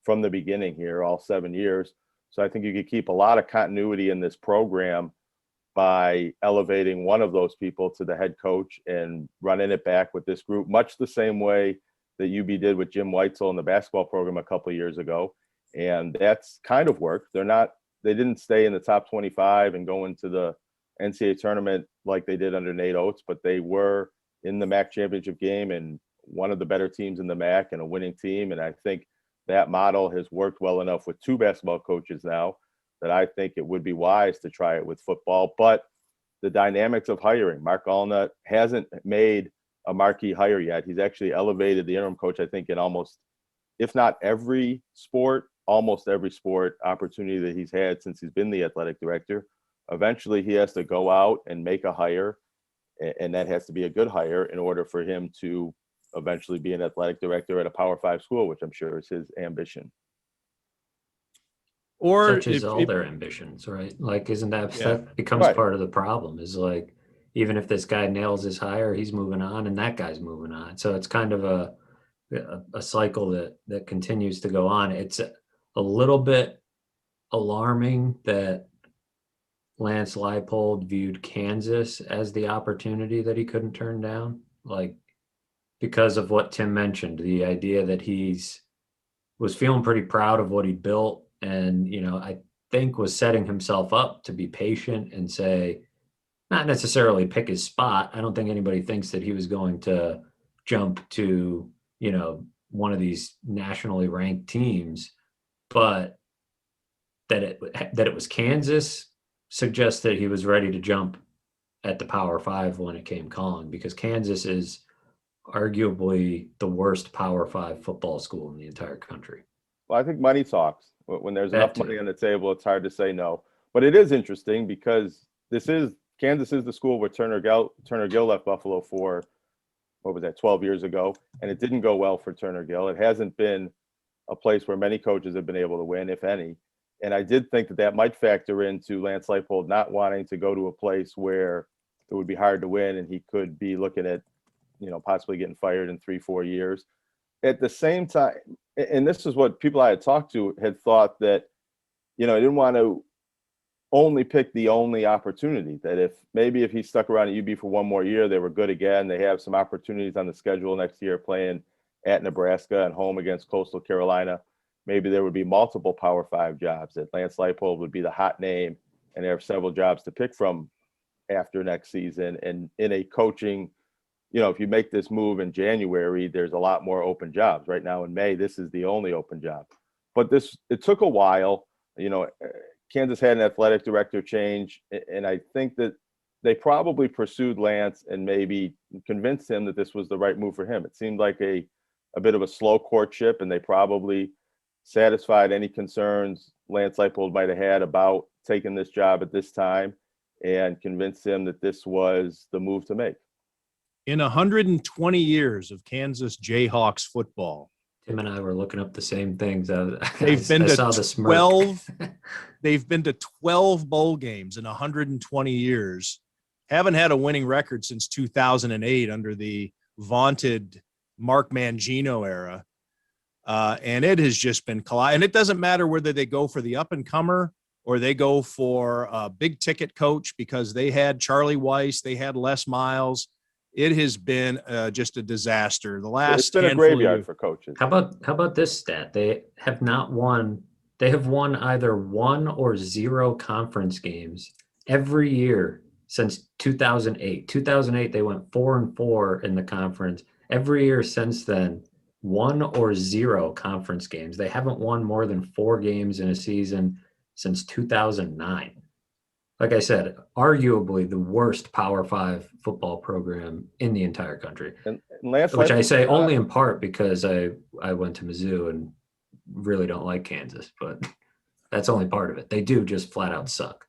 from the beginning here, all 7 years. So I think you could keep a lot of continuity in this program by elevating one of those people to the head coach and running it back with this group, much the same way that UB did with Jim Weitzel in the basketball program a couple of years ago. And that's kind of worked. They didn't stay in the top 25 and go into the NCAA tournament like they did under Nate Oates, but they were in the MAC championship game and one of the better teams in the MAC and a winning team. And I think that model has worked well enough with 2 basketball coaches now that I think it would be wise to try it with football. But the dynamics of hiring, Mark Allnut hasn't made a marquee hire yet. He's actually elevated the interim coach, I think, in almost, if not every sport, almost every sport opportunity that he's had since he's been the athletic director. Eventually, he has to go out and make a hire, and that has to be a good hire in order for him to eventually be an athletic director at a Power 5 school, which I'm sure is his ambition. Or Such is all their ambitions, right? Like, isn't that Yeah. that becomes Right. part of the problem? Is like, even if this guy nails his hire, he's moving on, and that guy's moving on. So it's kind of a cycle that continues to go on. It's a little bit alarming that Lance Leipold viewed Kansas as the opportunity that he couldn't turn down, like because of what Tim mentioned, the idea that was feeling pretty proud of what he built, and I think was setting himself up to be patient and say, not necessarily pick his spot. I don't think anybody thinks that he was going to jump to one of these nationally ranked teams, but that it was Kansas suggests that he was ready to jump at the Power 5 when it came calling, because Kansas is arguably the worst Power 5 football school in the entire country. Well, I think money talks. When there's That enough too. money on the table, it's hard to say no. But it is interesting because Kansas is the school where Turner Gill left Buffalo for, what was that, 12 years ago, and it didn't go well for Turner Gill. It hasn't been a place where many coaches have been able to win, if any. And I did think that might factor into Lance Leipold not wanting to go to a place where it would be hard to win and he could be looking at, possibly getting fired in 3-4 years. At the same time, and this is what people I had talked to had thought, that, I didn't want to only pick the only opportunity, that if he stuck around at UB for one more year, they were good again. They have some opportunities on the schedule next year, playing at Nebraska and home against Coastal Carolina. Maybe there would be multiple Power 5 jobs, that Lance Leipold would be the hot name and they have several jobs to pick from after next season. And in a coaching, if you make this move in January, there's a lot more open jobs. Right now in May, this is the only open job. But it took a while. Kansas had an athletic director change, and I think that they probably pursued Lance and maybe convinced him that this was the right move for him. It seemed like a bit of a slow courtship, and they probably satisfied any concerns Lance Leipold might have had about taking this job at this time and convinced him that this was the move to make. In 120 years of Kansas Jayhawks football, Tim and I were looking up the same things. they've been saw to the smirk. 12. They've been to 12 bowl games in 120 years. Haven't had a winning record since 2008 under the vaunted Mark Mangino era. And it has just been colliding. And it doesn't matter whether they go for the up-and-comer or they go for a big-ticket coach, because they had Charlie Weiss, they had Les Miles. It has been just a disaster. The last It's been a graveyard for coaches. How about this stat? They have not won. They have won either 1 or 0 conference games every year since 2008. 2008, they went 4-4 in the conference. Every year since then, 1 or 0 conference games. They haven't won more than 4 games in a season since 2009. Like I said, arguably the worst Power 5 football program in the entire country. And Lance Which I Leipold say did not- only in part because I went to Mizzou and really don't like Kansas, but that's only part of it. They do just flat out suck.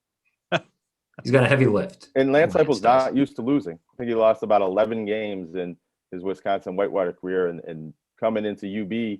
He's got a heavy lift. And Lance Leipold's does. not used to losing. I think he lost about 11 games in his Wisconsin Whitewater career. And coming into UB,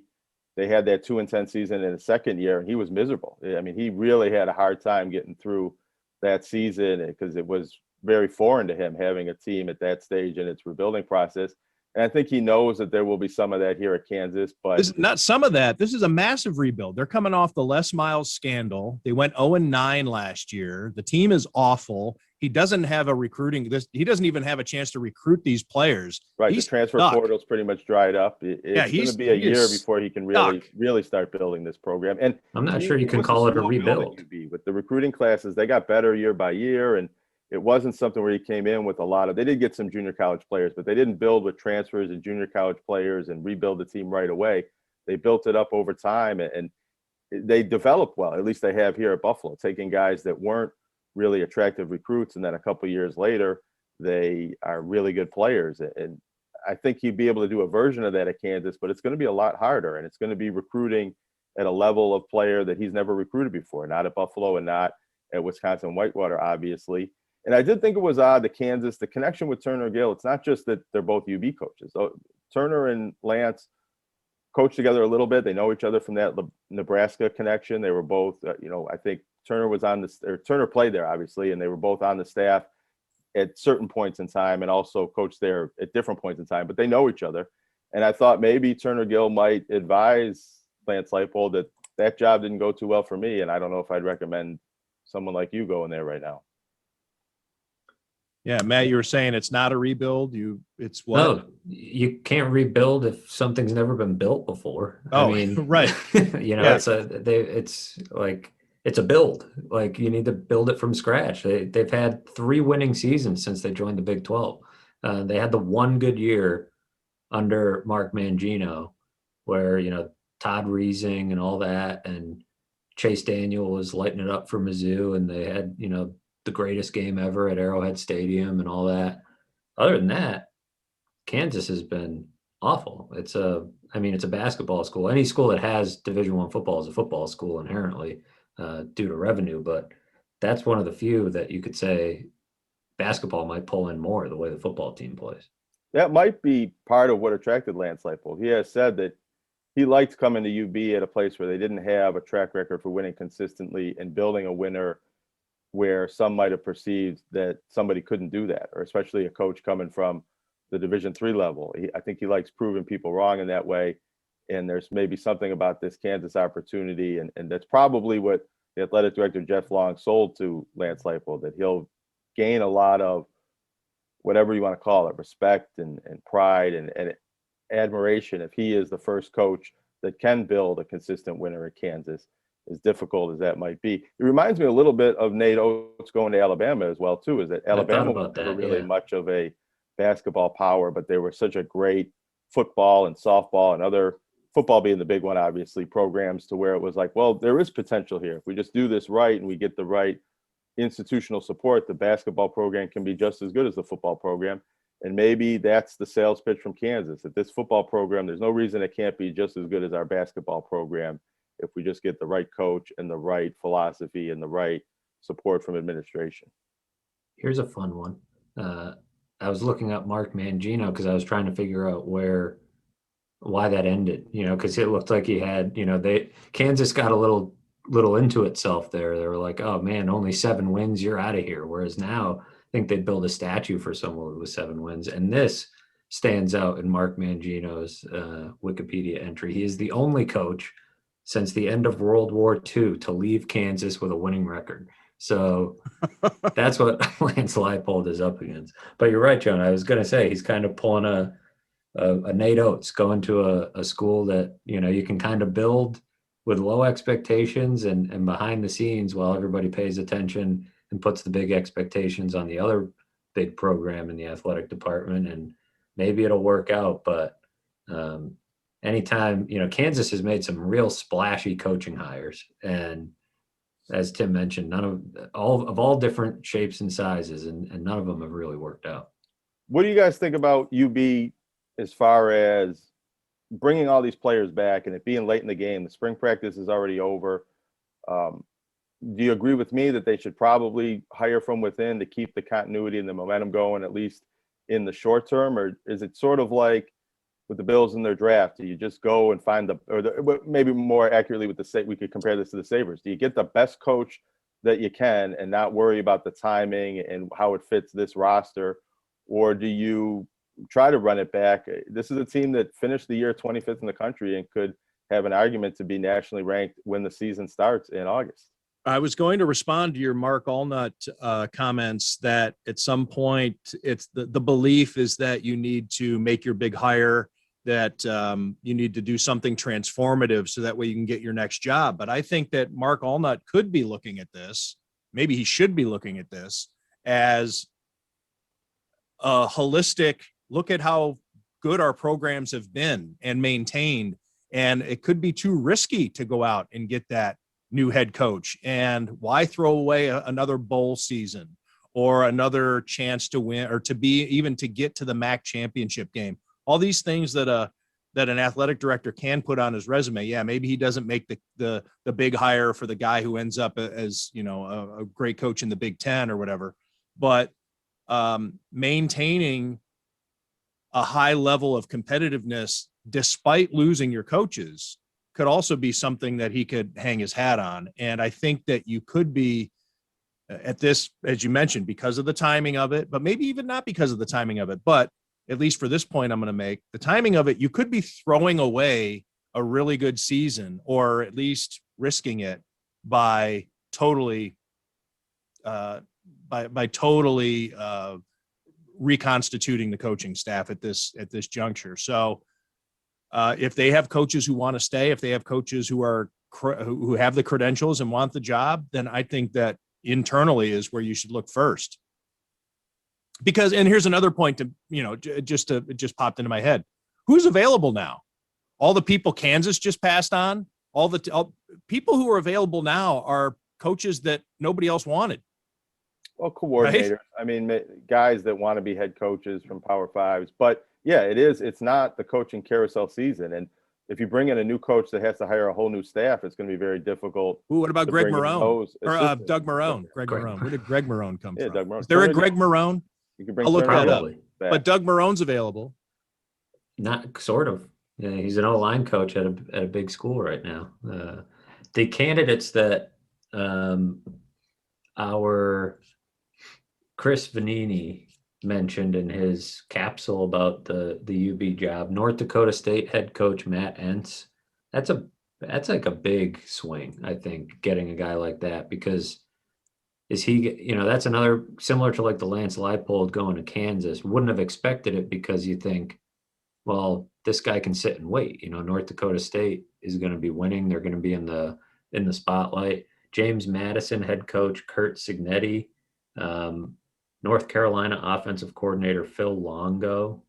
they had that 2-10 season in his second year, and he was miserable. I mean, he really had a hard time getting through that season because it was very foreign to him having a team at that stage in its rebuilding process. And I think he knows that there will be some of that here at Kansas, but This is not some of that. This is a massive rebuild. They're coming off the Les Miles scandal. They went 0-9 last year. The team is awful. He doesn't have a recruiting. He doesn't even have a chance to recruit these players. right, He's the transfer stuck. portal's pretty much dried up. It's going to be a year before he can really start building this program. And I'm not I mean, sure you can was call it a slow build at rebuild. UB. With the recruiting classes, they got better year by year, and it wasn't something where he came in with a lot of. They did get some junior college players, but they didn't build with transfers and junior college players and rebuild the team right away. They built it up over time, and they developed well. At least they have here at Buffalo, taking guys that weren't really attractive recruits, and then a couple years later, they are really good players. And I think he'd be able to do a version of that at Kansas, but it's going to be a lot harder, and it's going to be recruiting at a level of player that he's never recruited before, not at Buffalo and not at Wisconsin Whitewater, obviously. And I did think it was odd that Kansas, the connection with Turner Gill, it's not just that they're both UB coaches. Turner and Lance coached together a little bit. They know each other from that Nebraska connection. They were both, I think Turner Turner played there, obviously, and they were both on the staff at certain points in time and also coached there at different points in time, but they know each other. And I thought maybe Turner Gill might advise Lance Leipold that job didn't go too well for me, and I don't know if I'd recommend someone like you going there right now. Yeah, Matt, you were saying it's not a rebuild. It's what? No, you can't rebuild if something's never been built before. Oh, I mean, right. Yeah. It's like it's a build. Like you need to build it from scratch. They've had 3 winning seasons since they joined the Big 12. They had the one good year under Mark Mangino, where Todd Reesing and all that, and Chase Daniel was lighting it up for Mizzou, and they had the greatest game ever at Arrowhead Stadium and all that. Other than that, Kansas has been awful. It's a basketball school. Any school that has Division I football is a football school inherently due to revenue, but that's one of the few that you could say basketball might pull in more the way the football team plays. That might be part of what attracted Lance Leipold. He has said that he liked coming to UB at a place where they didn't have a track record for winning consistently and building a winner where some might have perceived that somebody couldn't do that, or especially a coach coming from the Division III level. I think he likes proving people wrong in that way. And there's maybe something about this Kansas opportunity. And that's probably what the athletic director, Jeff Long, sold to Lance Leipold, that he'll gain a lot of whatever you want to call it, respect and pride and admiration if he is the first coach that can build a consistent winner at Kansas, as difficult as that might be. It reminds me a little bit of Nate Oates going to Alabama as well, too, is that Alabama was never really much of a basketball power, but they were such a great football and softball and other, football being the big one, obviously, programs, to where it was like, well, there is potential here. If we just do this right and we get the right institutional support, the basketball program can be just as good as the football program. And maybe that's the sales pitch from Kansas, that this football program, there's no reason it can't be just as good as our basketball program if we just get the right coach and the right philosophy and the right support from administration. Here's a fun one. I was looking up Mark Mangino because I was trying to figure out why that ended, because it looked like he had, Kansas got a little into itself there. They were like, oh man, only 7 wins, you're out of here. Whereas now I think they'd build a statue for someone with 7 wins. And this stands out in Mark Mangino's Wikipedia entry. He is the only coach since the end of World War II to leave Kansas with a winning record. So that's what Lance Leipold is up against. But you're right, John. I was going to say he's kind of pulling a Nate Oates, going to a school that, you can kind of build with low expectations and behind the scenes while everybody pays attention and puts the big expectations on the other big program in the athletic department, and maybe it'll work out. But anytime, Kansas has made some real splashy coaching hires, and as Tim mentioned, none of all different shapes and sizes, and none of them have really worked out. What do you guys think about UB as far as bringing all these players back and it being late in the game? The spring practice is already over. Do you agree with me that they should probably hire from within to keep the continuity and the momentum going, at least in the short term? Or is it sort of like with the Bills in their draft? Do you just go and find maybe more accurately with we could compare this to the Sabres. Do you get the best coach that you can and not worry about the timing and how it fits this roster? Or do you try to run it back? This is a team that finished the year 25th in the country and could have an argument to be nationally ranked when the season starts in August. I was going to respond to your Mark Allnut comments that at some point it's the belief is that you need to make your big hire, that you need to do something transformative so that way you can get your next job. But I think that Mark Allnut could be looking at this, maybe he should be looking at this as a holistic look at how good our programs have been and maintained. And it could be too risky to go out and get that new head coach. And why throw away another bowl season or another chance to win or to get to the MAC championship game? All these things that an athletic director can put on his resume. Yeah, maybe he doesn't make the big hire for the guy who ends up as, a great coach in the Big Ten or whatever. But maintaining a high level of competitiveness despite losing your coaches could also be something that he could hang his hat on. And I think that you could be at this, as you mentioned, because of the timing of it, but maybe even not because of the timing of it. But at least for this point, I'm going to make the timing of it. You could be throwing away a really good season, or at least risking it by totally reconstituting the coaching staff at this juncture. So if they have coaches who want to stay, if they have coaches who have the credentials and want the job, then I think that internally is where you should look first. Because, and here's another point it just popped into my head. Who's available now? All the people Kansas just passed on, all people who are available now are coaches that nobody else wanted. Well, coordinators. Right? I mean, guys that want to be head coaches from Power Fives. But yeah, it's not the coaching carousel season. And if you bring in a new coach that has to hire a whole new staff, it's going to be very difficult. Ooh, what about Greg Marone? Or Doug Marone? Greg Marone. Where did Greg Marone come from? Doug Marone. Is there a Greg Marone? You can bring I'll look that up. Back. But Doug Marone's available. Not sort of. Yeah, he's an O-line coach at a big school right now. The candidates that our Chris Vanini mentioned in his capsule about the UB job, North Dakota State head coach Matt Entz. That's like a big swing, I think, getting a guy like that, because is he, that's another similar to like the Lance Leipold going to Kansas. Wouldn't have expected it because you think, well, this guy can sit and wait. North Dakota State is going to be winning. They're going to be in the spotlight. James Madison head coach Kurt Signetti, North Carolina offensive coordinator Phil Longo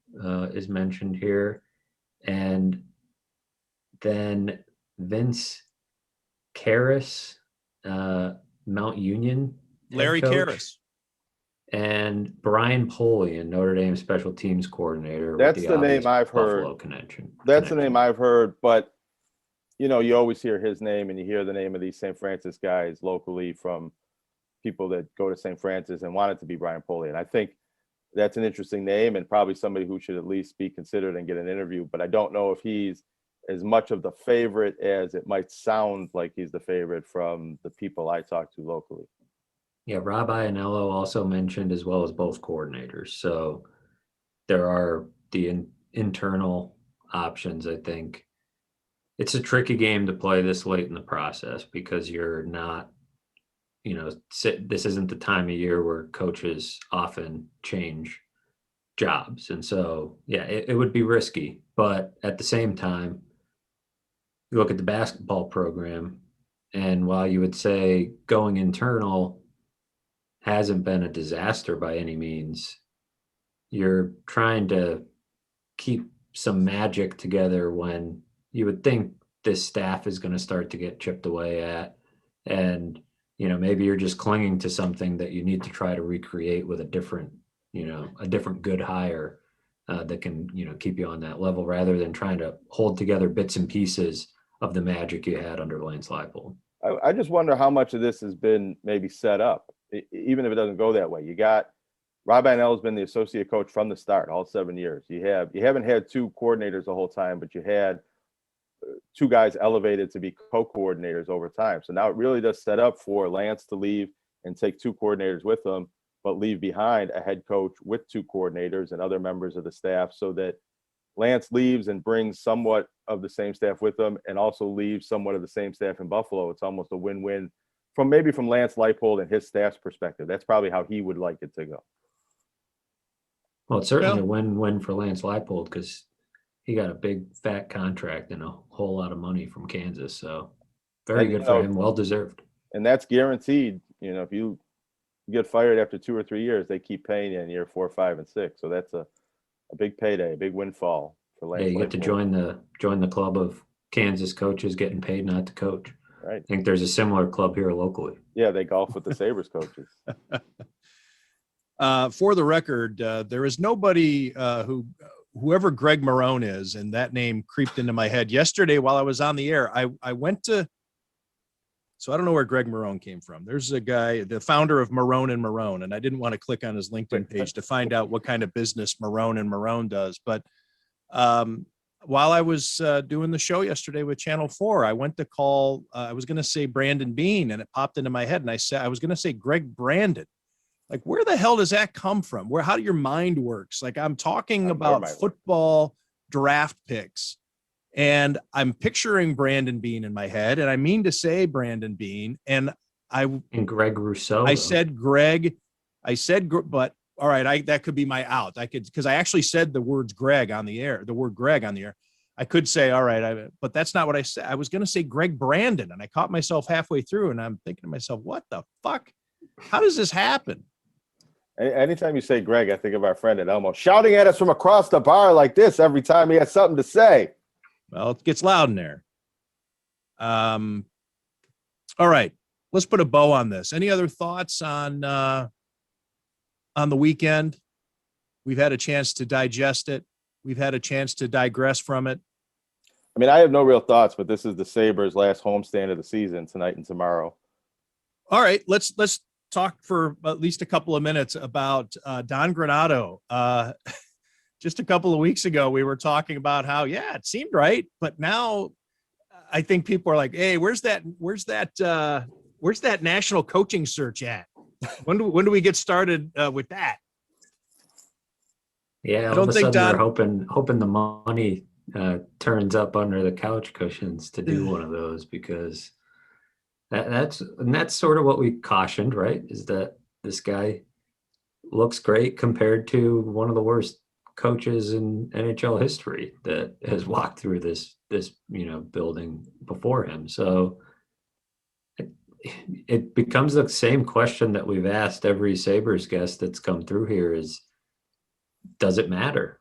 is mentioned here, and then Vince Karras, Mount Union. Larry Karras. And Brian Polian, Notre Dame special teams coordinator. That's the name I've heard. That's the name I've heard, but you always hear his name and you hear the name of these St. Francis guys locally from people that go to St. Francis and want it to be Brian Polian. I think that's an interesting name and probably somebody who should at least be considered and get an interview, but I don't know if he's as much of the favorite as it might sound like he's the favorite from the people I talk to locally. Yeah, Rob Ianello also mentioned, as well as both coordinators. So there are the internal options. I think it's a tricky game to play this late in the process because you're not, this isn't the time of year where coaches often change jobs. And so, yeah, it would be risky. But at the same time, you look at the basketball program, and while you would say going internal, hasn't been a disaster by any means. You're trying to keep some magic together when you would think this staff is going to start to get chipped away at. And, maybe you're just clinging to something that you need to try to recreate with a different good hire that can, keep you on that level rather than trying to hold together bits and pieces of the magic you had under Lance Leipold. I just wonder how much of this has been maybe set up, even if it doesn't go that way. You got Rob Annell has been the associate coach from the start, all 7 years. You haven't had two coordinators the whole time, but you had two guys elevated to be co-coordinators over time. So now it really does set up for Lance to leave and take two coordinators with him, but leave behind a head coach with two coordinators and other members of the staff, so that Lance leaves and brings somewhat of the same staff with him and also leaves somewhat of the same staff in Buffalo. It's almost a win-win from Lance Leipold and his staff's perspective. That's probably how he would like it to go. Well, it's certainly a win-win for Lance Leipold because he got a big fat contract and a whole lot of money from Kansas. So very good for him. Well deserved. And that's guaranteed. If you get fired after 2 or 3 years, they keep paying you in year 4, 5, and 6. So that's a big payday, a big windfall for Lance. Yeah, you get to join the club of Kansas coaches getting paid not to coach. Right. I think there's a similar club here locally. Yeah, they golf with the Sabres coaches. For the record, there is nobody whoever Greg Marone is, and that name creeped into my head yesterday while I was on the air. I went to, so I don't know where Greg Marone came from. There's a guy, the founder of Marone and Marone, and I didn't want to click on his LinkedIn page to find out what kind of business Marone and Marone does. But while I was doing the show yesterday with Channel 4, I went to call, I was going to say Brandon Bean, and it popped into my head, and I was going to say Greg Brandon. Like, where the hell does that come from? How do your mind works? Like, I'm talking about football draft picks, and I'm picturing Brandon Bean in my head, and I mean to say Brandon Bean, and Greg Rousseau. I said Greg, but all right, that could be my out. Because I actually said the word Greg on the air. I could say, all right, but that's not what I said. I was going to say Greg Brandon, and I caught myself halfway through, and I'm thinking to myself, what the fuck? How does this happen? Anytime you say Greg, I think of our friend at Elmo shouting at us from across the bar like this every time he has something to say. Well, it gets loud in there. All right, let's put a bow on this. Any other thoughts on the weekend? We've had a chance to digest it. We've had a chance to digress from it. I mean, I have no real thoughts, but this is the Sabres' last homestand of the season tonight and tomorrow. All right, let's talk for at least a couple of minutes about Don Granato. Just a couple of weeks ago, we were talking about how, it seemed right, but now I think people are like, hey, where's that national coaching search at? When do we get started with that? Yeah, all of a sudden they're hoping the money turns up under the couch cushions to do one of those, because that's sort of what we cautioned, right? Is that this guy looks great compared to one of the worst coaches in NHL history that has walked through this building before him. So it becomes the same question that we've asked every Sabres guest that's come through here is, does it matter?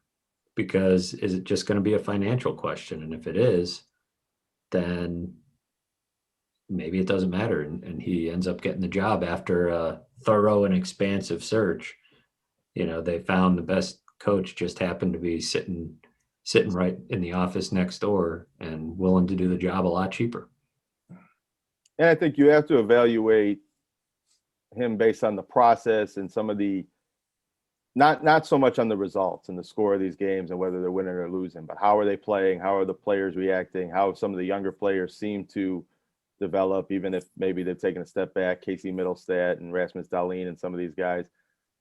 Because is it just going to be a financial question? And if it is, then maybe it doesn't matter. And he ends up getting the job after a thorough and expansive search. They found the best coach just happened to be sitting right in the office next door and willing to do the job a lot cheaper. And I think you have to evaluate him based on the process and some of the, not so much on the results and the score of these games and whether they're winning or losing, but how are they playing? How are the players reacting? How some of the younger players seem to develop, even if maybe they've taken a step back, Casey Middlestat and Rasmus Dahlin and some of these guys.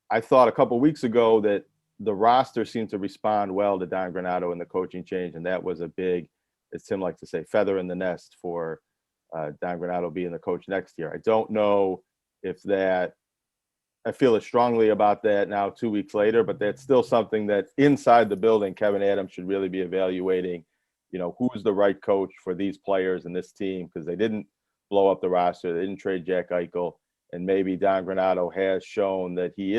I thought a couple of weeks ago that the roster seemed to respond well to Don Granato and the coaching change, and that was a big, as Tim likes to say, feather in the nest for Don Granato being the coach next year. I don't know if that, I feel as strongly about that now 2 weeks later, but that's still something that inside the building, Kevin Adams should really be evaluating, who's the right coach for these players and this team, because they didn't blow up the roster. They didn't trade Jack Eichel. And maybe Don Granato has shown that he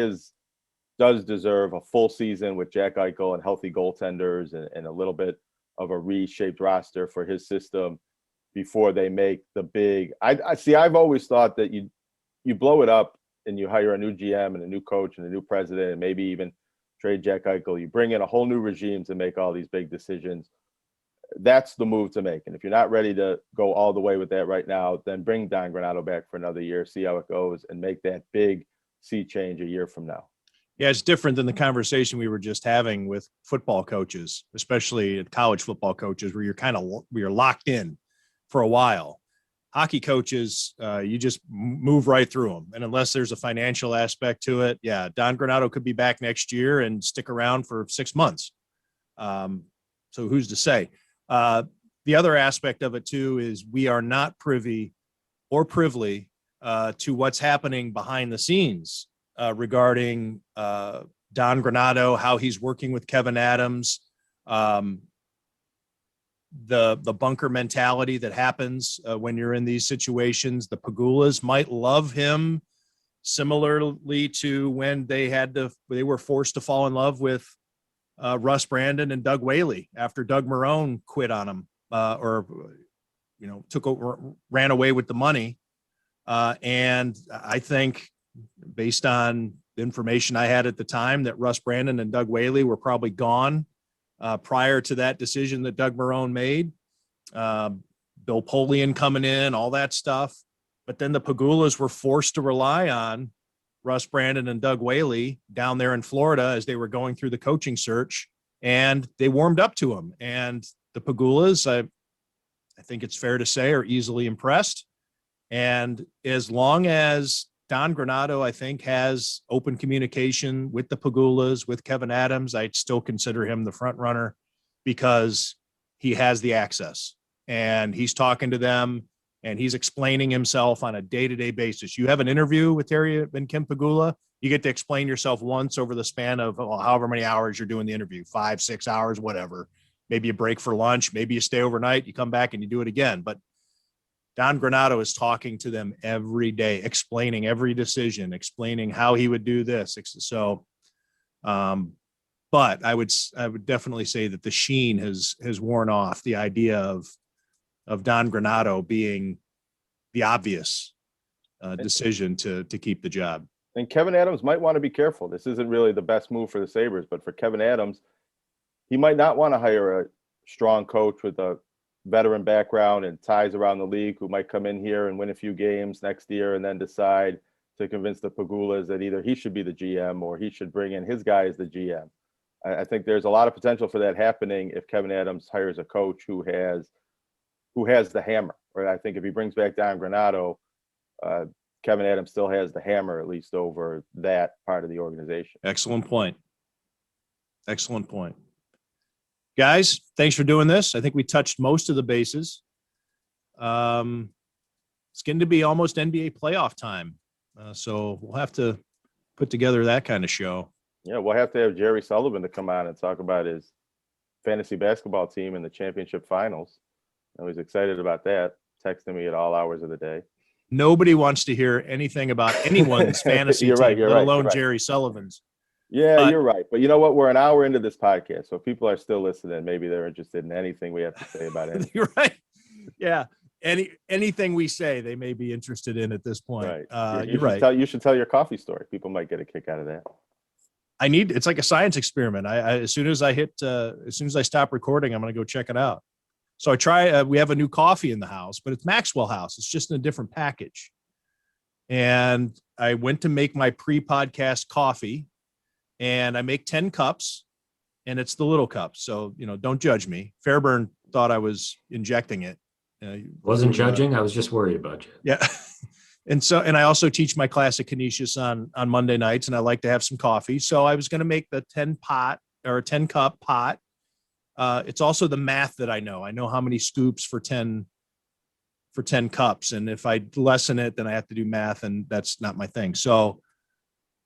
does deserve a full season with Jack Eichel and healthy goaltenders and a little bit of a reshaped roster for his system before they make the big. I see. I've always thought that you blow it up and you hire a new GM and a new coach and a new president and maybe even trade Jack Eichel. You bring in a whole new regime to make all these big decisions. That's the move to make. And if you're not ready to go all the way with that right now, then bring Don Granato back for another year, see how it goes, and make that big sea change a year from now. Yeah, it's different than the conversation we were just having with football coaches, especially college football coaches, where you're locked in for a while. Hockey coaches, you just move right through them. And unless there's a financial aspect to it, yeah, Don Granato could be back next year and stick around for 6 months. So who's to say? The other aspect of it, too, is we are not privy to what's happening behind the scenes regarding Don Granato, how he's working with Kevin Adams, the bunker mentality that happens when you're in these situations. The Pagulas might love him similarly to when they were forced to fall in love with Russ Brandon and Doug Whaley after Doug Marrone quit on him ran away with the money. And I think, based on the information I had at the time, that Russ Brandon and Doug Whaley were probably gone prior to that decision that Doug Marrone made. Bill Polian coming in, all that stuff. But then the Pagulas were forced to rely on Russ Brandon and Doug Whaley down there in Florida as they were going through the coaching search, and they warmed up to him. And the Pagulas, I think it's fair to say, are easily impressed. And as long as Don Granato, I think, has open communication with the Pagulas, with Kevin Adams, I'd still consider him the front runner because he has the access and he's talking to them and he's explaining himself on a day-to-day basis. You have an interview with Terry and Kim Pagula, you get to explain yourself once over the span of however many hours you're doing the interview, 5, 6 hours, whatever. Maybe you break for lunch, maybe you stay overnight, you come back and you do it again. But Don Granato is talking to them every day, explaining every decision, explaining how he would do this. So, but I would definitely say that the sheen has worn off. The idea of Don Granato being the obvious decision to keep the job. And Kevin Adams might want to be careful. This isn't really the best move for the Sabres, but for Kevin Adams, he might not want to hire a strong coach with a veteran background and ties around the league who might come in here and win a few games next year and then decide to convince the Pagulas that either he should be the GM or he should bring in his guy as the GM. I think there's a lot of potential for that happening if Kevin Adams hires a coach who has the hammer. Right? I think if he brings back Don Granato, Kevin Adams still has the hammer, at least over that part of the organization. Excellent point. Excellent point. Guys, thanks for doing this. I think we touched most of the bases. It's getting to be almost NBA playoff time. So we'll have to put together that kind of show. Yeah, we'll have to have Jerry Sullivan to come on and talk about his fantasy basketball team in the championship finals. I was excited about that, texting me at all hours of the day. Nobody wants to hear anything about anyone's fantasy team, let alone Jerry Sullivan's. Yeah, you're right. But you know what? We're an hour into this podcast, so if people are still listening, maybe they're interested in anything we have to say about it. You're right. Yeah. Anything we say, they may be interested in at this point. Right. You're right. You should tell your coffee story. People might get a kick out of that. It's like a science experiment. As soon as I stop recording, I'm going to go check it out. So I try, we have a new coffee in the house, but it's Maxwell House. It's just in a different package. And I went to make my pre-podcast coffee, and I make 10 cups, and it's the little cups. So, don't judge me. Fairburn thought I was injecting it. Wasn't judging. I was just worried about you. Yeah. And I also teach my class at Canisius on Monday nights, and I like to have some coffee. So I was going to make the 10 cup pot. It's also the math that I know. I know how many scoops for 10 cups. And if I lessen it, then I have to do math, and that's not my thing. So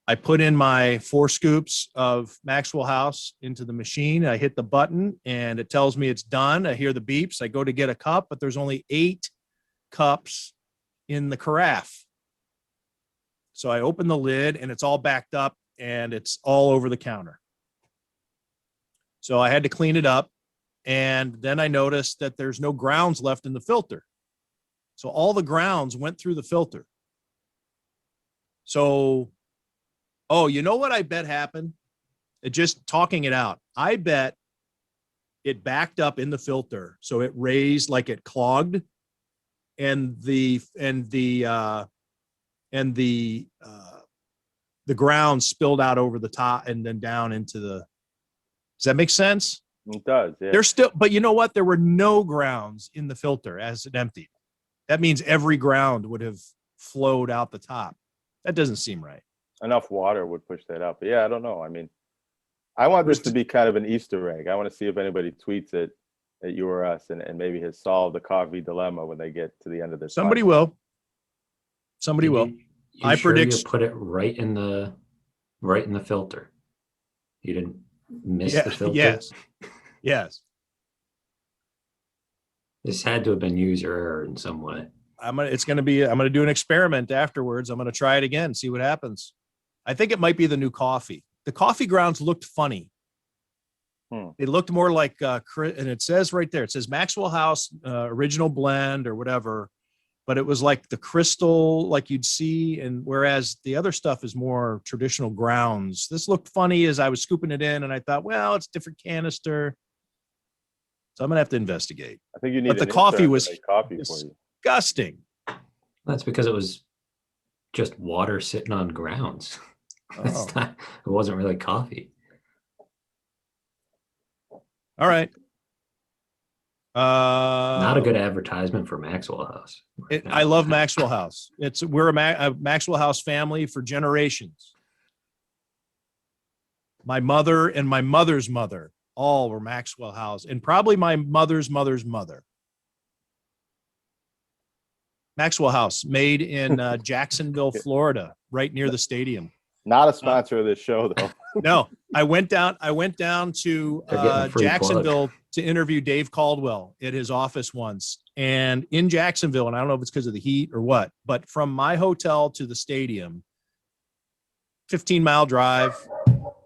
I put in my 4 scoops of Maxwell House into the machine. I hit the button and it tells me it's done. I hear the beeps. I go to get a cup, but there's only 8 cups in the carafe. So I open the lid and it's all backed up and it's all over the counter. So I had to clean it up. And then I noticed that there's no grounds left in the filter. So all the grounds went through the filter. So, oh, you know what I bet happened? It just talking it out. I bet it backed up in the filter. So it raised like it clogged and the ground spilled out over the top and then down into the, does that make sense? It does. Yeah. There's still, but you know what? There were no grounds in the filter as it emptied. That means every ground would have flowed out the top. That doesn't seem right. Enough water would push that out. But yeah, I don't know. I mean, I want this to be kind of an Easter egg. I want to see if anybody tweets it at you or us and maybe has solved the coffee dilemma when they get to the end of this. Somebody will. Somebody will. You I sure predict you put it right in the filter. You didn't miss the filter. Yes. Yes. This had to have been user error in some way. I'm going to do an experiment afterwards. I'm going to try it again, see what happens. I think it might be the new coffee. The coffee grounds looked funny. They looked more like, and it says right there, it says Maxwell House original blend or whatever, but it was like the crystal, like you'd see. And whereas the other stuff is more traditional grounds, this looked funny as I was scooping it in. And I thought, well, it's different canister. So I'm going to have to investigate. I think you need. But the coffee was coffee for you. Disgusting. That's because it was just water sitting on grounds. Oh. It wasn't really coffee. All right. Not a good advertisement for Maxwell House. I love Maxwell House. We're a Maxwell House family for generations. My mother and my mother's mother all were Maxwell House, and probably my mother's mother's mother. Maxwell House, made in Jacksonville, Florida, right near the stadium. Not a sponsor of this show, though. No, I went down to Jacksonville to interview Dave Caldwell at his office once. And in Jacksonville, and I don't know if it's because of the heat or what, but from my hotel to the stadium, 15-mile drive,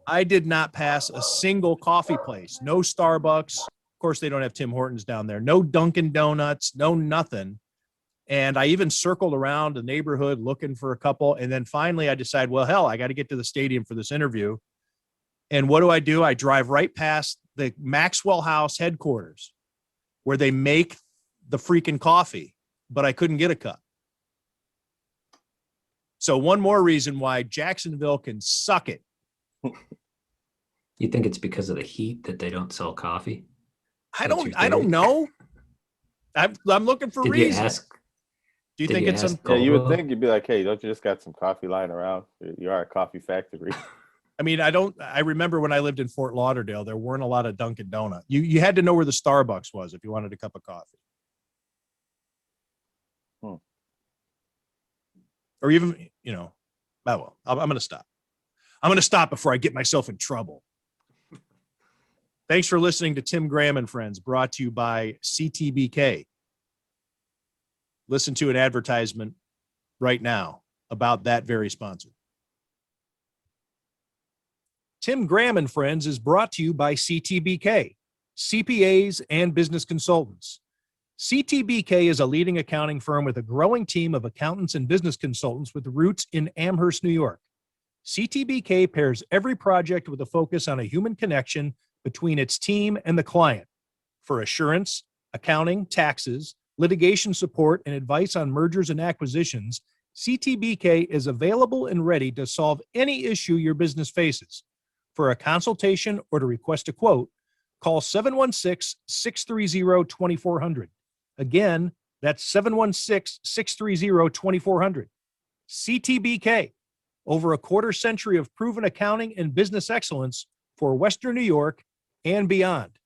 I did not pass a single coffee place. No Starbucks. Of course, they don't have Tim Hortons down there. No Dunkin' Donuts, no nothing. And I even circled around the neighborhood looking for a couple. And then finally I decided, well, hell, I got to get to the stadium for this interview. And what do? I drive right past the Maxwell House headquarters where they make the freaking coffee, but I couldn't get a cup. So one more reason why Jacksonville can suck it. You think it's because of the heat that they don't sell coffee? I don't know. I'm looking for reasons. Do you think it's some? Yeah, you would think you'd be like, hey, don't you just got some coffee lying around? You are a coffee factory. I mean, I remember when I lived in Fort Lauderdale, there weren't a lot of Dunkin' Donuts. You had to know where the Starbucks was if you wanted a cup of coffee. Or even, oh well, I'm going to stop. I'm going to stop before I get myself in trouble. Thanks for listening to Tim Graham and Friends, brought to you by CTBK. Listen to an advertisement right now about that very sponsor. Tim Graham and Friends is brought to you by CTBK, CPAs and business consultants. CTBK is a leading accounting firm with a growing team of accountants and business consultants with roots in Amherst, New York. CTBK pairs every project with a focus on a human connection between its team and the client for assurance, accounting, taxes, litigation support, and advice on mergers and acquisitions. CTBK is available and ready to solve any issue your business faces. For a consultation or to request a quote, call 716-630-2400. Again, that's 716-630-2400. CTBK, over a quarter century of proven accounting and business excellence for Western New York and beyond.